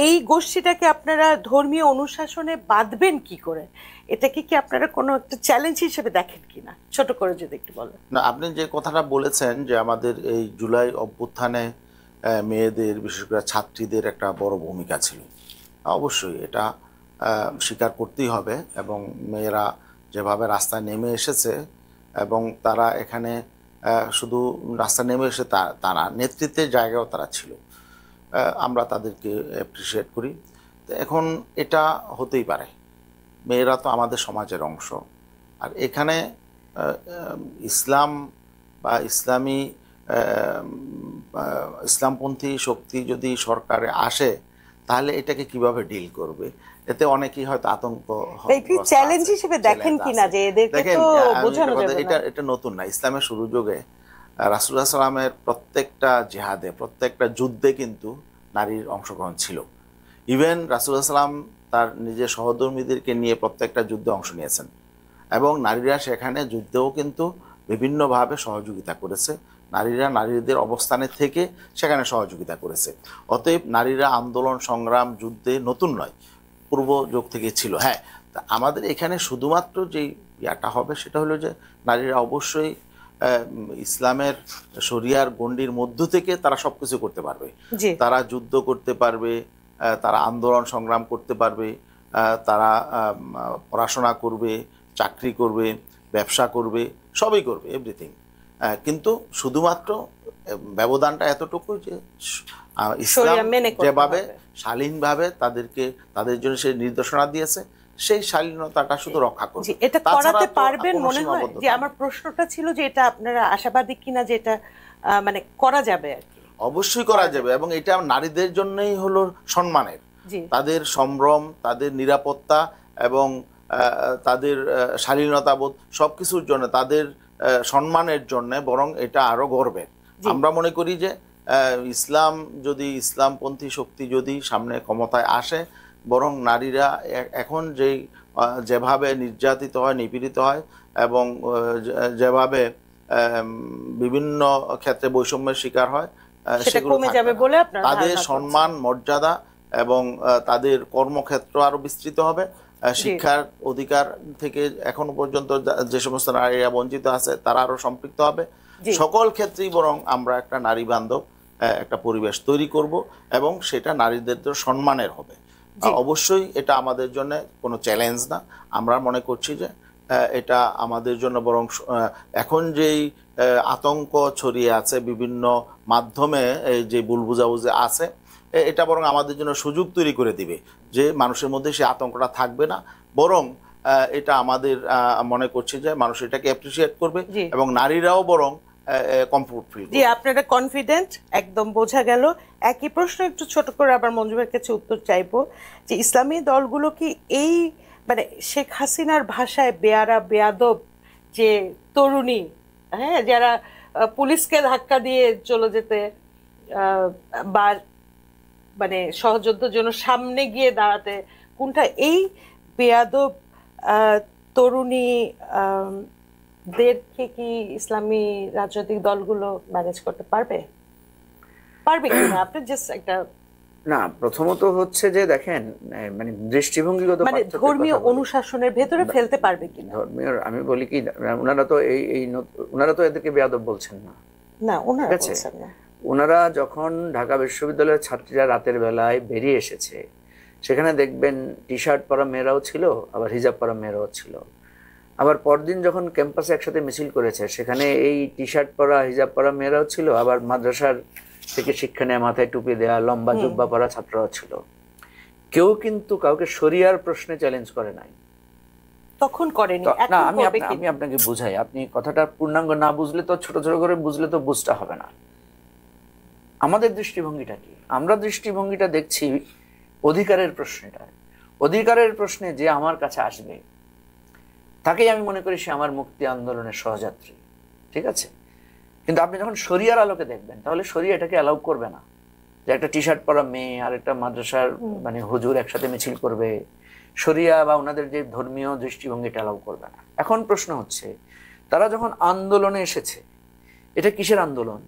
এই গোষ্ঠীটাকে আপনারা ধর্মীয় অনুশাসনে বাঁধবেন কি করে? এটাকে কি আপনারা কোনো একটা চ্যালেঞ্জ হিসেবে দেখেন কিনা, ছোট করে যদি একটু বলেন। না, আপনি যে কথাটা বলেছেন যে আমাদের এই জুলাই অভ্যুত্থানে মেয়েদের, বিশেষ করে ছাত্রীদের একটা বড় ভূমিকা ছিল, অবশ্যই এটা স্বীকার করতেই হবে। এবং মেয়েরা যেভাবে রাস্তায় নেমে এসেছে এবং তারা এখানে শুধু রাস্তায় নেমে এসে তারা নেতৃত্বের জায়গায়ও তারা ছিল, আমরা তাদেরকে অ্যাপ্রিসিয়েট করি। তো এখন এটা হতেই পারে, মেয়েরা তো আমাদের সমাজের অংশ। আর এখানে ইসলাম বা ইসলামপন্থী শক্তি যদি সরকারে আসে তাহলে এটাকে কিভাবে ডিল করবে, এতে অনেকেই হয়তো আতঙ্ক। চ্যালেঞ্জ হিসেবে দেখেন কিনা যে এদেরকে তো বোঝানো যাবে না। এটা নতুন না, ইসলামের শুরু যুগে রাসূলুল্লাহ সাল্লামের প্রত্যেকটা জিহাদে, প্রত্যেকটা যুদ্ধে কিন্তু নারীর অংশগ্রহণ ছিল। ইভেন রাসূলুল্লাহ সাল্লাম তার নিজের সহধর্মীদেরকে নিয়ে প্রত্যেকটা যুদ্ধে অংশ নিয়েছেন এবং নারীরা সেখানে যুদ্ধেও কিন্তু বিভিন্নভাবে সহযোগিতা করেছে। নারীরা নারীদের অবস্থানে থেকে সেখানে সহযোগিতা করেছে। অতএব নারীরা আন্দোলন, সংগ্রাম, যুদ্ধে নতুন নয়, পূর্ব যুগ থেকে ছিল। হ্যাঁ, তা আমাদের এখানে শুধুমাত্র যেই ইয়াটা হবে সেটা হলো যে নারীরা অবশ্যই ইসলামের শরিয়ার গণ্ডির মধ্য থেকে তারা সব কিছু করতে পারবে। তারা যুদ্ধ করতে পারবে, তারা আন্দোলন সংগ্রাম করতে পারবে, তারা পড়াশোনা করবে, চাকরি করবে, ব্যবসা করবে, সবই করবে, এভরিথিং। কিন্তু শুধুমাত্র ব্যবধানটা এতটুকু যে ইসলাম যেভাবে শালীনভাবে তাদের জন্য সেই নির্দেশনা দিয়েছে, সেই শালীনতাটা শুধু রক্ষা করবে। এটা করাতে পারবেন মনে হয়? যে আমার প্রশ্নটা ছিল যে এটা আপনারা আশাবাদী কিনা যে এটা মানে করা যাবে আর কি। অবশ্যই করা যাবে, এবং এটা নারীদের জন্যই হলো সম্মানের, তাদের সম্ভ্রম, তাদের নিরাপত্তা এবং তাদের শালীনতা বোধ সবকিছুর জন্য, তাদের সম্মানের জন্য, বরং এটা আরো গর্বের। আমরা মনে করি যে ইসলামপন্থী শক্তি যদি সামনে ক্ষমতায় আসে, বরং নারীরা এখন যেভাবে নির্যাতিত হয়, নিপীড়িত হয় এবং যেভাবে বিভিন্ন ক্ষেত্রে বৈষম্যের শিকার হয়, তাদের সম্মান, মর্যাদা এবং তাদের কর্মক্ষেত্র আরো বিস্তৃত হবে। শিক্ষার অধিকার থেকে এখনো পর্যন্ত যে সমস্ত নারীরা বঞ্চিত আছে তারা আরো সম্পৃক্ত হবে। সকল ক্ষেত্রেই বরং আমরা একটা নারী বান্ধব একটা পরিবেশ তৈরি করব এবং সেটা নারীদের সম্মানের হবে। অবশ্যই এটা আমাদের জন্য কোনো চ্যালেঞ্জ না। আমরা মনে করছি যে এটা আমাদের জন্য বরং এখন যেই আতঙ্ক ছড়িয়ে আছে বিভিন্ন মাধ্যমে, এই যে ভুল বুঝাবুঝি আছে, এটা বরং আমাদের জন্য সুযোগ তৈরি করে দিবে যে মানুষের মধ্যে সেই আতঙ্কটা থাকবে না, বরং এটা আমাদের মনে করছি যে মানুষ এটাকে অ্যাপ্রিসিয়েট করবে এবং নারীরাও বরং কমফোর্ট ফিল করবে। জি, আপনারা কনফিডেন্ট, একদম বোঝা গেল। একই প্রশ্ন একটু ছোট করে আবার মঞ্জুমের কাছে উত্তর চাইবো যে ইসলামী দলগুলো কি এই মানে শেখ হাসিনার ভাষায় বেয়ারা বেয়াদব যে তরুণী, হ্যাঁ, যারা পুলিশকে ধাক্কা দিয়ে চলে যেতে বা মানে সহযোদ্ধার জন্য সামনে গিয়ে দাঁড়াতে, কোনটা এই বেয়াদব তরুণী দেরকে কি ইসলামী রাজনৈতিক দলগুলো ম্যানেজ করতে পারবে কিনা? আপনি জাস্ট একটা না, প্রথমত হচ্ছে যে দেখেন, মানে দৃষ্টিভঙ্গিগত মানে ধর্মীয় অনুশাসনের ভেতরে ফেলতে পারবে কিনা। ধর্মীয়, আমি বলি কি, ওনারা তো ওনারা তো এদেরকে বেয়াদব বলছেন না, না ওনারা বলছেন না। ওনারা যখন ঢাকা বিশ্ববিদ্যালয়ের ছাত্রীরা রাতের বেলায় বেরিয়ে এসেছে, সেখানে দেখবেন টি শার্ট পরা মেয়েরাও ছিল, আবার হিজাব পরা মেয়েরাও ছিল। আবার পরদিন যখন ক্যাম্পাসে একসাথে মিছিল করেছে, সেখানে এই টি শার্ট পরা হিজাব পরা মেয়েরাও ছিল, আবার মাদ্রাসার থেকে শিক্ষা নেওয়া, মাথায় টুপি দেওয়া, লম্বা জুব্বা পরা ছাত্ররাও ছিল। কেউ কিন্তু কাউকে শরিয়ার প্রশ্নে চ্যালেঞ্জ করে নাই, তখন করেনি। না, আমি আপনাকে বুঝাই, আপনি কথাটা পূর্ণাঙ্গ না বুঝলে তো, ছোট ছোট করে বুঝলে তো বুঝতে হবে না। আমাদের দৃষ্টিভঙ্গিটা কি? আমরা দৃষ্টিভঙ্গিটা দেখছি অধিকারের প্রশ্নটা। অধিকারের প্রশ্নে যে আমার কাছে আসবে, তাকেই আমি মনে করি সে আমার মুক্তি আন্দোলনের সহযাত্রী, ঠিক আছে? কিন্তু আপনি যখন শরিয়ার আলোকে দেখবেন, তাহলে শরিয়া এটাকে অ্যালাউ করবে না যে একটা টি শার্ট পরা মেয়ে আর একটা মাদ্রাসার মানে হুজুর একসাথে মিছিল করবে। শরিয়া বা ওনাদের যে ধর্মীয় দৃষ্টিভঙ্গিটা অ্যালাউ করবে না। এখন প্রশ্ন হচ্ছে, তারা যখন আন্দোলনে এসেছে, এটা কিসের আন্দোলন?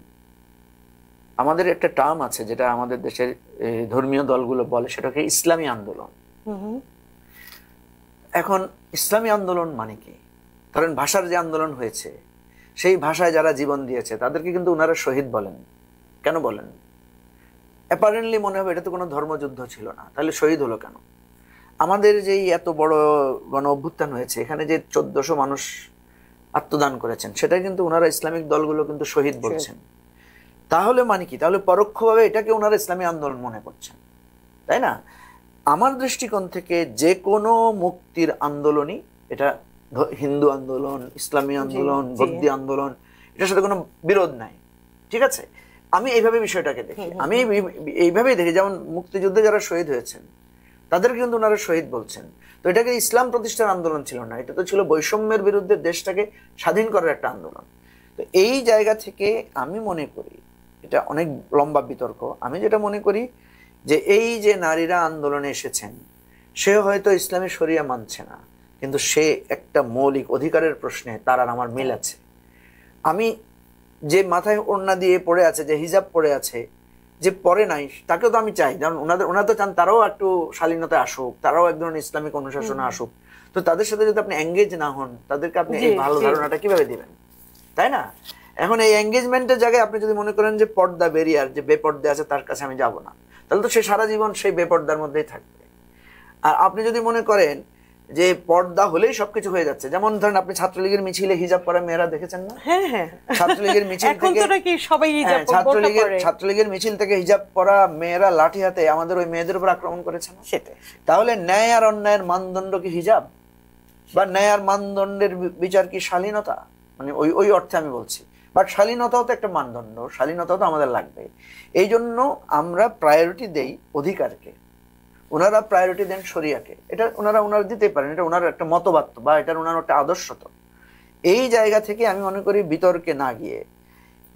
আমাদের একটা টার্ম আছে যেটা আমাদের দেশের ধর্মীয় দলগুলো বলে, সেটাকে ইসলামী আন্দোলন। এখন ইসলামী আন্দোলন মানে কি? ধরেন ভাষার যে আন্দোলন হয়েছে, সেই ভাষায় যারা জীবন দিয়েছে তাদেরকে কিন্তু ওনারা শহীদ বলেন। কেন বলেন? অ্যাপারেন্টলি মনে হবে এটা তো কোনো ধর্মযুদ্ধ ছিল না, তাহলে শহীদ হলো কেন? আমাদের যেই এত বড় গণ অভ্যুত্থান হয়েছে, এখানে যে 1400 মানুষ আত্মদান করেছেন, সেটা কিন্তু ওনারা ইসলামিক দলগুলো কিন্তু শহীদ বলছেন। তাহলে মানে কি? তাহলে পরোক্ষভাবে এটাকে ওনারা ইসলামী আন্দোলন মনে করছেন, তাই না? আমার দৃষ্টিকোণ থেকে যে কোনো মুক্তির আন্দোলনই, এটা হিন্দু আন্দোলন, ইসলামী আন্দোলন, বৌদ্ধ আন্দোলন, এটার সাথে কোনো বিরোধ নাই, ঠিক আছে? আমি এইভাবে বিষয়টাকে দেখি, আমি এইভাবেই দেখি। যেমন মুক্তিযুদ্ধে যারা শহীদ হয়েছেন, তাদেরকে কিন্তু ওনারা শহীদ বলছেন। তো এটাকে ইসলাম প্রতিষ্ঠার আন্দোলন ছিল না, এটা তো ছিল বৈষম্যের বিরুদ্ধে দেশটাকে স্বাধীন করার একটা আন্দোলন। তো এই জায়গা থেকে আমি মনে করি, এটা অনেক লম্বা বিতর্ক, আমি যেটা মনে করি যে এই যে নারীরা আন্দোলনে এসেছেন, সে হয়তো ইসলামী শরিয়া মানছে না, কিন্তু সে একটা মৌলিক অধিকারের প্রশ্নে তার আর আমার মিল আছে। আমি যে মাথায় ওড়না দিয়ে পড়ে আছে, যে হিজাব পড়ে আছে, যে পড়ে নাই, তাকেও তো আমি চাই, কারণ ওনারা তো চান তারাও একটু শালীনতায় আসুক, তারাও এক ধরনের ইসলামিক অনুশাসনে আসুক। তো তাদের সাথে যদি আপনি এঙ্গেজ না হন, তাদেরকে আপনি এই ভালো ধারণাটা কিভাবে দিবেন, তাই না? এখন এই এঙ্গেজমেন্টের জায়গায় আপনি যদি মনে করেন যে পর্দা বেরিয়ার, যে বেপর্দা আছে তার কাছে আমি যাব না, তাহলে তো সে সারা জীবন সেই বেপর্দার মধ্যেই থাকবে। আর আপনি যদি মনে করেন যে পর্দা হলেই সবকিছু হয়ে যাচ্ছে, যেমন ধরেন আপনি ছাত্রলীগের মিছিলে হিজাব পরা মেয়েরা দেখেছেন না? হ্যাঁ হ্যাঁ, ছাত্রলীগের মিছিল থেকে ছাত্রলীগের মিছিল থেকে হিজাব পরা মেয়েরা লাঠি হাতে আমাদের ওই মেয়েদের উপর আক্রমণ করেছে না? সেটাই। তাহলে ন্যায় আর অন্যায়ের মানদণ্ড কি হিজাব? বা ন্যায় আর মানদণ্ডের বিচার কি শালীনতা? মানে ওই অর্থে আমি বলছি। বাট শালীনতাও তো একটা মানদণ্ড, শালীনতাও তো আমাদের লাগবে। এই জন্য আমরা প্রায়োরিটি দেই অধিকারকে, ওনারা প্রায়োরিটি দেন শরিয়াকে। এটা ওনারা দিতে পারেন, এটা ওনার একটা মতবাদ বা এটা ওনার একটা আদর্শ। তো এই জায়গা থেকে আমি মনে করি বিতর্কে না গিয়ে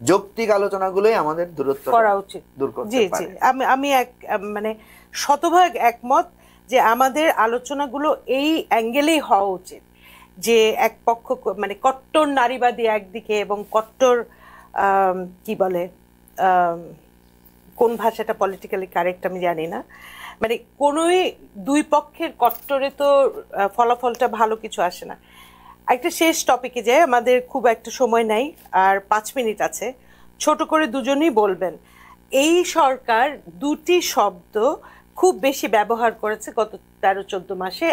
যৌক্তিক আলোচনাগুলোই আমাদের দূরত্ব করা উচিত, দূর করতে পারে। আমি মানে শতভাগ একমত যে আমাদের আলোচনাগুলো এই অ্যাঙ্গেলেই হওয়া উচিত, যে এক পক্ষ মানে কট্টর নারীবাদী একদিকে এবং কট্টর কি বলে, কোন ভাষাটা পলিটিক্যালি কারেক্ট আমি জানি না, মানে কোনোই দুই পক্ষের কট্টরে তো ফলাফলটা ভালো কিছু আসে না। একটা শেষ টপিকে যায়, আমাদের খুব একটা সময় নাই, আর 5 মিনিট আছে। ছোট করে দুজনেই বলবেন, এই সরকার দুটি শব্দ খুব বেশি ব্যবহার করেছে গত 13-14 মাসে।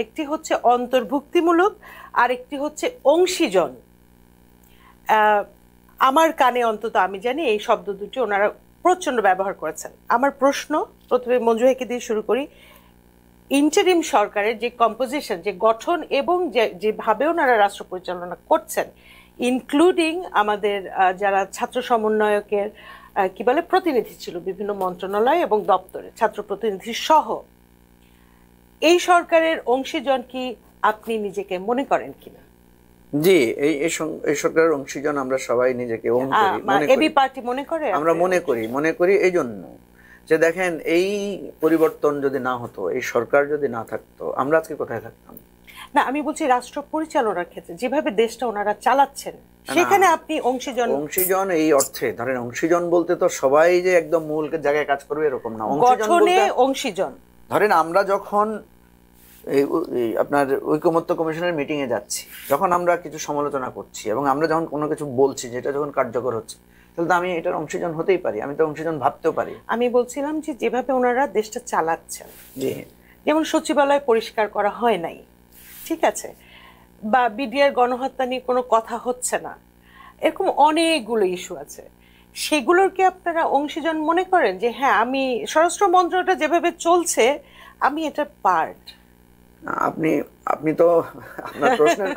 একটি হচ্ছে অন্তর্ভুক্তিমূলক, আরেকটি হচ্ছে অংশীজন। আমার কানে অন্তত আমি জানি এই শব্দ দুটি ওনারা প্রচণ্ড ব্যবহার করেছেন। আমার প্রশ্ন, প্রথমে মঞ্জু ভাইকে দিয়ে শুরু করি, ইন্টারিম সরকারের যে কম্পোজিশন, যে গঠন এবং যেভাবে ওনারা রাষ্ট্র পরিচালনা করছেন, ইনক্লুডিং আমাদের যারা ছাত্র সমন্বয়কের কি বলে প্রতিনিধি ছিল বিভিন্ন মন্ত্রণালয় এবং দপ্তরে, ছাত্র প্রতিনিধি সহ, এই সরকারের অংশীজন কি আপনি নিজেকে মনে করেন কিনা? জি, এই সরকারের অংশীজন আমরা সবাই নিজেকে এবি পার্টি মনে করে, আমরা মনে করি এই জন্য যে দেখেন, এই পরিবর্তন যদি না হতো, এই সরকার যদি না থাকতো, আমরা আজকে কোথায় থাকতাম? না, আমি বলছি রাষ্ট্র পরিচালনার ক্ষেত্রে যেভাবে দেশটা ওনারা চালাচ্ছেন, সেখানে আপনি অংশীজন এই অর্থে ধরেন, অংশীজন বলতে তো সবাই যে একদম মূল জায়গায় কাজ করবে এরকম না। অংশীজন ধরেন আমরা যখন আপনার ঐকমত্য কমিশনের মিটিং এ যাচ্ছি, যখন আমরা কিছু সমালোচনা করছি এবং আমরা যখন কোনো কিছু বলছি যেটা যখন কার্যকর হচ্ছে, তাহলে তো আমি এটার অংশীজন হতেই পারি, আমি তো অংশীজন ভাবতেও পারি। আমি বলছিলাম যে যেভাবে ওনারা দেশটা চালাচ্ছেন, জি, যেমন সচিবালয় পরিষ্কার করা হয় নাই, ঠিক আছে, বা বিডিআর গণহত্যা নিয়ে কোনো কথা হচ্ছে না, এরকম অনেকগুলো ইস্যু আছে, সেগুলোর কি আপনারা অংশীজন মনে করেন যে হ্যাঁ আমি স্বরাষ্ট্র মন্ত্রণালয়টা যেভাবে চলছে আমি এটার পার্ট? আপনি তো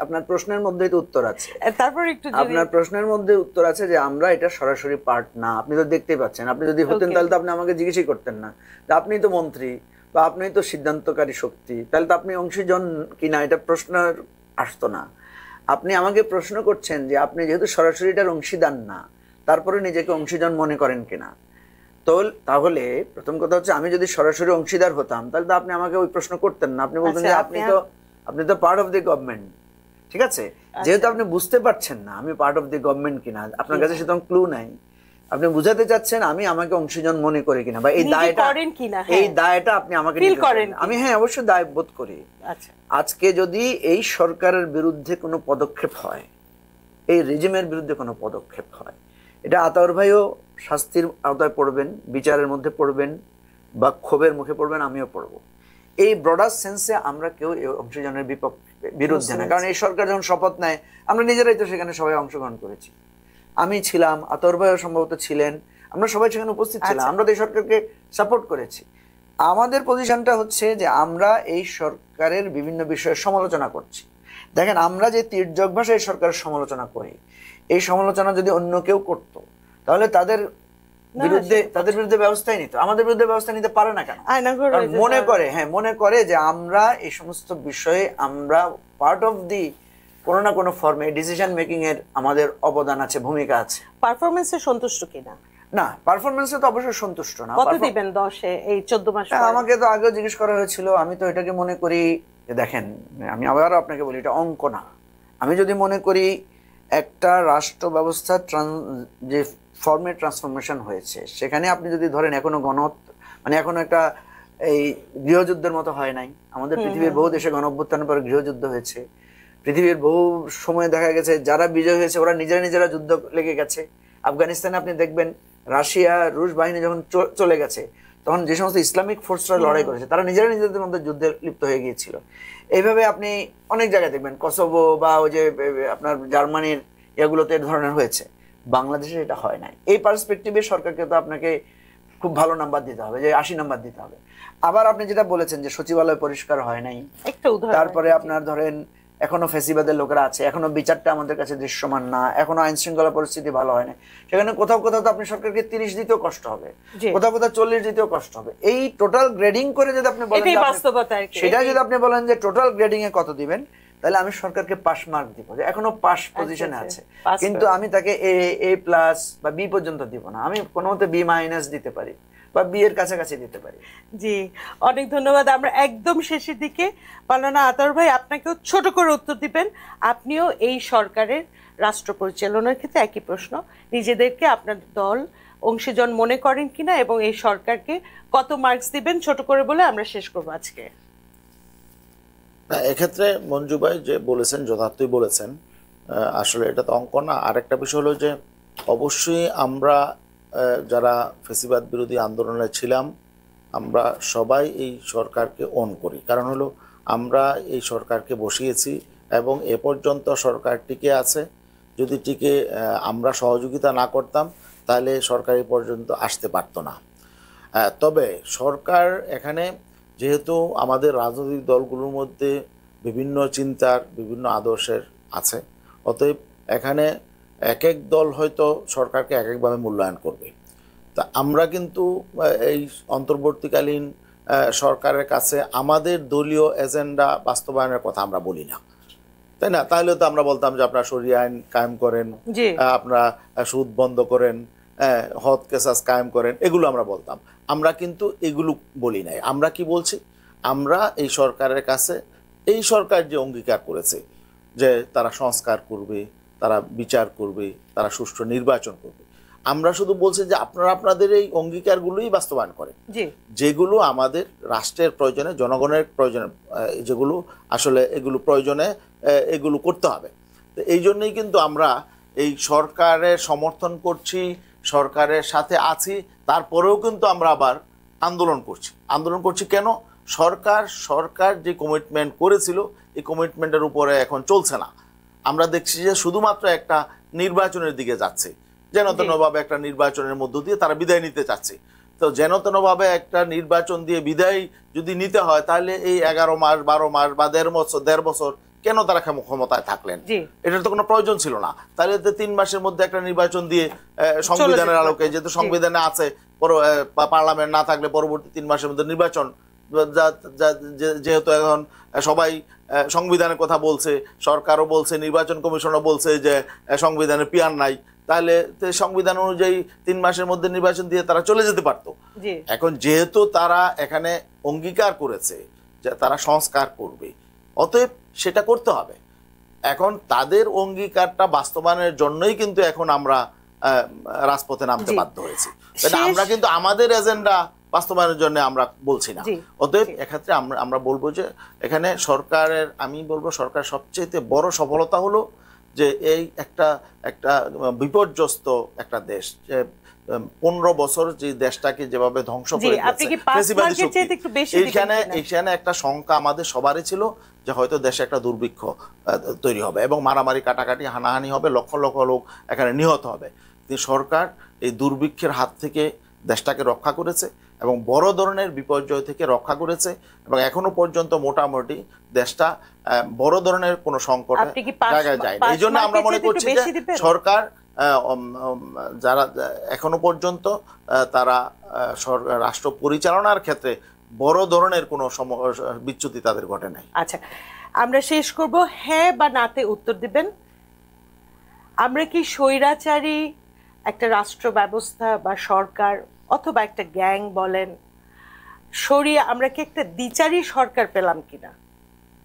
আপনার প্রশ্নের মধ্যেই তো উত্তর আছে। তারপর একটু আপনার প্রশ্নের মধ্যে উত্তর আছে যে আমরা এটা সরাসরি পার্ট না। আপনি তো দেখতেই পাচ্ছেন, আপনি যদি হতেন তাহলে তো আপনি আমাকে জিজ্ঞেসই করতেন না যে আপনি তো মন্ত্রী বা আপনি তো সিদ্ধান্তকারী শক্তি, তাহলে তো আপনি অংশীজন কিনা এটা প্রশ্ন আসতো না। আপনি আমাকে প্রশ্ন করছেন যে আপনি যেহেতু সরাসরি এটার অংশীদার না, তারপরে নিজেকে অংশীজন মনে করেন কিনা। তো তাহলে প্রথম কথা হচ্ছে, আমি যদি সরাসরি অংশীদার হতাম তাহলে তো আপনি আমাকে ওই প্রশ্ন করতেন না। আপনি বলতেন যে আপনি তো পার্ট অফ দি গভর্নমেন্ট, ঠিক আছে। যেহেতু আপনি বুঝতে পারছেন না আমি পার্ট অফ দি গভর্নমেন্ট কিনা, আপনার কাছে সেরকম ক্লু নাই, আপনি বুঝাতে চাচ্ছেন আমি আমাকে অংশীজন মনে করি কিনা, বা এই দায়টা আপনি আমাকে নিতে করেন। আমি হ্যাঁ অবশ্যই দায় বোধ করি। আজকে যদি এই সরকারের বিরুদ্ধে কোনো পদক্ষেপ হয়, এই রেজিমের বিরুদ্ধে কোনো পদক্ষেপ হয়, এটা আতাউর ভাইও শাস্তির আওতায় পড়বেন, বিচারের মধ্যে পড়বেন, বা ক্ষোভের মুখে পড়বেন, আমিও পড়বো। এই ব্রডার সেন্সে আমরা কেউ অংশীজনের বিরুদ্ধে না, কারণ এই সরকার যখন শপথ নেয় আমরা নিজেরাই তো সেখানে সবাই অংশগ্রহণ করেছি। আমি ছিলাম, আতাউর ভাইও সম্ভবত ছিলেন, আমরা সবাই সেখানে উপস্থিত ছিলাম, আমরা তো এই সরকারকে সাপোর্ট করেছি। আমাদের পজিশনটা হচ্ছে যে আমরা এই সরকারের বিভিন্ন বিষয়ে সমালোচনা করছি। দেখেন, আমরা যে তির্যক ভাষায় সরকারের সমালোচনা করি, এই সমালোচনা যদি অন্য কেউ করতো তাহলে তাদের বিরুদ্ধে ব্যবস্থাই নিত। আমাদের বিরুদ্ধে ব্যবস্থা নিতে পারে না কেন? মনে করে যে আমরা এই সমস্ত বিষয়ে আমরা পার্ট অফ দি কোনো না কোনো ফর্মে ডিসিশন মেকিং এর আমাদের অবদান আছে, ভূমিকা আছে। পারফরম্যান্সে সন্তুষ্ট কিনা? না, পারফরম্যান্সে তো অবশ্যই সন্তুষ্ট না। কত দিবেন 10-এ এই 14 মাস? আমাকে তো আগেও জিজ্ঞেস করা হয়েছিল, আমি তো এটাকে মনে করি, দেখেন আমি আবারও আপনাকে বলি, এটা অঙ্ক না। আমি যদি মনে করি একটা রাষ্ট্র ব্যবস্থা যে ফর্মে ট্রান্সফরমেশন হয়েছে, সেখানে আপনি যদি ধরেন এখনো মানে এখনো একটা এই গৃহযুদ্ধের মতো হয় নাই। আমাদের পৃথিবীর বহু দেশে গণঅভ্যুত্থানের পর গৃহযুদ্ধ হয়েছে। পৃথিবীর বহু সময় দেখা গেছে যারা বিজয় হয়েছে ওরা নিজেরা যুদ্ধ লেগে গেছে। আফগানিস্তানে আপনি দেখবেন রাশিয়া রুশ বাহিনী যখন চলে গেছে, তখন যে সমস্ত ইসলামিক ফোর্সরা লড়াই করেছে তারা নিজেদের মধ্যে যুদ্ধে লিপ্ত হয়ে গিয়েছিল। এইভাবে আপনি অনেক জায়গায় দেখবেন, কসোভো বা ওই যে আপনার জার্মানির এগুলোতে ধরনের হয়েছে। বাংলাদেশে এটা হয় নাই। এই পার্সপেক্টিভে সরকারকে তো আপনাকে খুব ভালো নাম্বার দিতে হবে, যে 80 নাম্বার দিতে হবে। আবার আপনি যেটা বলেছেন যে সচিবালয় পরিষ্কার হয় নাই, তারপরে আপনার ধরেন এখনো ফেসিবাদের লোকেরা আছে, এখনো বিচারটা আমাদের কাছে দৃশ্যমান না, এখনো আইন শৃঙ্খলা পরিস্থিতি ভালো হয় না, সেখানে কোথাও তো আপনি সরকারকে 30 দিতেও কষ্ট হবে, কোথাও 40 দিতেও কষ্ট হবে। এই টোটাল গ্রেডিং করে যদি আপনি বলেন, সেটা যদি আপনি বলেন যে টোটাল গ্রেডিং এ কত দিবেন, তাহলে আমি সরকারকে পাস মার্ক দিব, যে এখনো পাস পজিশনে আছে, কিন্তু আমি তাকে এ প্লাস বা বি পর্যন্ত দিব না, আমি কোনো মতে বি মাইনাস দিতে পারি বা বি এর কাছাকাছি দিতে পারি। জি, অনেক ধন্যবাদ। আমরা একদম শেষের দিকে, মাওলানা আতাউর ভাই আপনাকেও ছোট করে উত্তর দিবেন। আপনিও এই সরকারের রাষ্ট্র পরিচালনার ক্ষেত্রে একই প্রশ্ন, নিজেদেরকে আপনার দল অংশীজন মনে করেন কিনা এবং এই সরকারকে কত মার্কস দিবেন, ছোট করে বলে আমরা শেষ করবো আজকে। এক্ষেত্রে মঞ্জু ভাই যে বলেছেন যথার্থই বলেছেন। আসলে এটা তো অঙ্ক না। আরেকটা বিষয় হলো যে অবশ্যই আমরা যারা ফেসিবাদ বিরোধী আন্দোলনে ছিলাম, আমরা সবাই এই সরকারকে অন করি। কারণ হলো আমরা এই সরকারকে বসিয়েছি এবং এ পর্যন্ত সরকার টিকে আছে। যদি টিকে আমরা সহযোগিতা না করতাম তাহলে সরকার এ পর্যন্ত আসতে পারতো না। তবে সরকার এখানে যেহেতু আমাদের রাজনৈতিক দলগুলোর মধ্যে বিভিন্ন চিন্তার বিভিন্ন আদর্শের আছে, অতএব এখানে এক এক দল হয়তো সরকারকে এক একভাবে মূল্যায়ন করবে। তা আমরা কিন্তু এই অন্তর্বর্তীকালীন সরকারের কাছে আমাদের দলীয় এজেন্ডা বাস্তবায়নের কথা আমরা বলি না, তাই না? তাহলে তো আমরা বলতাম যে আপনারা শরিয়া আইন কায়েম করেন, আপনারা সুদ বন্ধ করেন, হদ কেসাস কায়েম করেন, এগুলো আমরা বলতাম। আমরা কিন্তু এগুলো বলি নাই। আমরা কি বলছি? আমরা এই সরকারের কাছে, এই সরকার যে অঙ্গীকার করেছে যে তারা সংস্কার করবে, তারা বিচার করবে, তারা সুষ্ঠু নির্বাচন করবে, আমরা শুধু বলছি যে আপনারা আপনাদের এই অঙ্গীকারগুলোই বাস্তবায়ন করেন, যেগুলো আমাদের রাষ্ট্রের প্রয়োজনে, জনগণের প্রয়োজনে, যেগুলো আসলে এগুলো প্রয়োজনে এগুলো করতে হবে। তো এই জন্যই কিন্তু আমরা এই সরকারের সমর্থন করছি, সরকারের সাথে আছি, তারপরেও কিন্তু আমরা আবার আন্দোলন করছি। কেন? সরকার যে কমিটমেন্ট করেছিল এই কমিটমেন্টের উপরে এখন চলছে না। আমরা দেখছি যে শুধুমাত্র একটা নির্বাচনের দিকে যাচ্ছে, যেনতেনভাবে একটা নির্বাচনের মধ্য দিয়ে তারা বিদায় নিতে চাচ্ছে। তো যেনতেনভাবে একটা নির্বাচন দিয়ে বিদায় যদি নিতে হয় তাহলে এই 11 মাস 12 মাস বা 1.5 বছর কেন তারা ক্ষমতায় থাকলেন? এটার তো কোনো প্রয়োজন ছিল না। তাহলে 3 মাসের মধ্যে একটা নির্বাচন দিয়ে সংবিধানের আলোকে, যেহেতু সংবিধানে আছে পার্লামেন্ট না থাকলে পরবর্তী 3 মাসের মধ্যে নির্বাচন, যেহেতু এখন সবাই সংবিধানের কথা বলছে, সরকারও বলছে, নির্বাচন কমিশনও বলছে যে সংবিধানের পিয়ার নাই, তাহলে সংবিধান অনুযায়ী 3 মাসের মধ্যে নির্বাচন দিয়ে তারা চলে যেতে পারতো। এখন যেহেতু তারা এখানে অঙ্গীকার করেছে যে তারা সংস্কার করবে, অতএব সেটা করতে হবে। এখন তাদের অঙ্গীকারটা বাস্তবায়নের জন্যই কিন্তু এখন আমরা রাজপথে নামতে বাধ্য হয়েছি। আমরা কিন্তু আমাদের এজেন্ডা বাস্তবায়নের জন্য আমরা বলছি না। অতএব এক্ষেত্রে আমরা বলবো যে এখানে সরকারের, আমি বলবো সরকার সবচেয়ে বড় সফলতা হলো যে এই একটা বিপর্যস্ত একটা দেশ, যে 15 বছর যে দেশটাকে যেভাবে ধ্বংস করে এইখানে একটা শঙ্কা আমাদের সবারই ছিল যে হয়তো দেশে একটা দুর্ভিক্ষ তৈরি হবে এবং মারামারি কাটাকাটি হানাহানি হবে, লক্ষ লক্ষ লোক এখানে নিহত হবে। কিন্তু সরকার এই দুর্ভিক্ষের হাত থেকে দেশটাকে রক্ষা করেছে এবং বড় ধরনের বিপর্যয় থেকে রক্ষা করেছে এবং এখনো পর্যন্ত মোটামুটি দেশটা বড় ধরনের কোনো সংকটে জায়গায় যায়নি। এই জন্য আমরা মনে করছি যে সরকার যারা এখনো পর্যন্ত তারা রাষ্ট্র পরিচালনার ক্ষেত্রে বড় ধরনের কোনো বিচ্যুতি তাদের ঘটে নাই। আচ্ছা, আমরা শেষ করব, হ্যাঁ বা নাতে উত্তর দিবেন। আমরা কি স্বৈরাচারী একটা রাষ্ট্র ব্যবস্থা বা সরকার অথবা একটা গ্যাং বলেন সরিয়ে আমরা কি একটা দ্বিচারী সরকার পেলাম কিনা?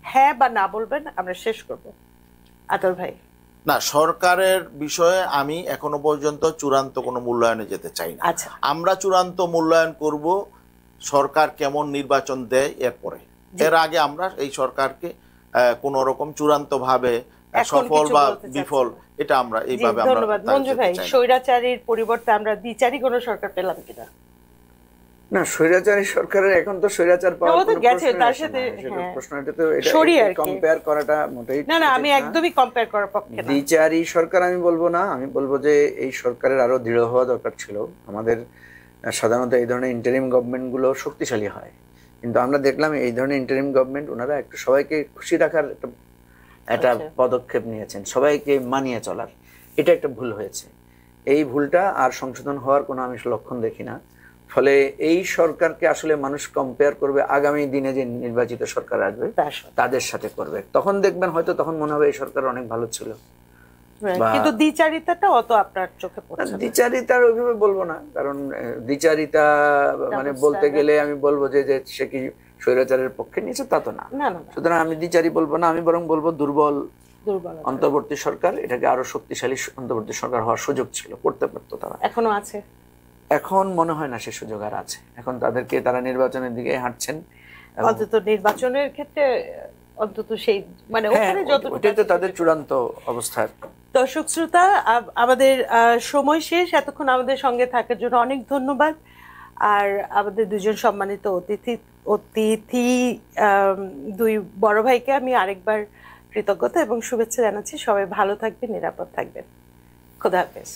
হ্যাঁ বা না বলবেন, আমরা শেষ করব। আতর ভাই। না, সরকারের বিষয়ে আমি এখনো পর্যন্ত চূড়ান্ত কোনো মূল্যায়নে যেতে চাই না। আমরা চূড়ান্ত মূল্যায়ন করব সরকার কেমন নির্বাচন দেয় এরপরে। এর আগে আমরা এই সরকারকে কোন রকম চূড়ান্ত ভাবে সফল বা বিফল এটা আমরা এইভাবে আমরা। ধন্যবাদ মঞ্জু ভাই। স্বৈরাচারীর পরিবর্তে আমরা দ্বিচারী কোন সরকার পেলাম কিনা? না, স্বৈরাচারী সরকারের এখন তো স্বৈরাচার পাওয়ার কোনো প্রশ্নটা তো এটা কম্পেয়ার করাটা মোটেই না। আমি একদমই কম্পেয়ার করার পক্ষে না। দ্বিচারী সরকার আমি বলবো না, আমি বলবো যে এই সরকারের আরো দৃঢ় হওয়া দরকার ছিল। আমাদের সাধারণত এই ধরনের ইন্টারিম গভর্নমেন্ট গুলো শক্তিশালী হয়, কিন্তু আমরা দেখলাম এই ধরনের ইন্টারিম গভর্নমেন্ট ওনারা একটু সবাইকে খুশি রাখার একটা পদক্ষেপ নিয়েছেন, সবাইকে মানিয়ে চলার। এটা একটা ভুল হয়েছে। এই ভুলটা আর সংশোধন হওয়ার কোনো আমি লক্ষণ দেখি না। ফলে এই সরকারকে আসলে মানুষ কম্পেয়ার করবে আগামী দিনে যে নির্বাচিত সরকার আসবে তাদের সাথে করবে, তখন দেখবেন হয়তো তখন মনে হবে এই সরকার অনেক ভালো ছিল। কিন্তু দ্বিচারিতাটা অত আপনার চোখে পড়ছে না? দ্বিচারিতার ওইভাবে বলবো না, কারণ দ্বিচারিতা মানে বলতে গেলে আমি বলবো যে সে কি স্বৈরাচারের পক্ষে নিয়েছে তা তো না। সুতরাং আমি দ্বিচারী বলবো না, আমি বরং বলবো দুর্বল অন্তর্বর্তী সরকার। এটাকে আরো শক্তিশালী অন্তর্বর্তী সরকার হওয়ার সুযোগ ছিল, করতে পারতো তারা। এখনো আছে? এখন মনে হয় না সে সুযোগ আর আছে। এখন তারা নির্বাচনের দিকে হাঁটছেন, অন্তত নির্বাচনের ক্ষেত্রে অন্তত সেই মানে ওটাই তো তাদের চূড়ান্ত অবস্থা। দর্শক শ্রোতা, আমাদের সময় শেষ। এতক্ষণ আমাদের সঙ্গে থাকার জন্য অনেক ধন্যবাদ। আর আমাদের দুজন সম্মানিত অতিথি দুই বড় ভাইকে আমি আরেকবার কৃতজ্ঞতা এবং শুভেচ্ছা জানাচ্ছি। সবাই ভালো থাকবেন, নিরাপদ থাকবেন। খোদা হাফেজ।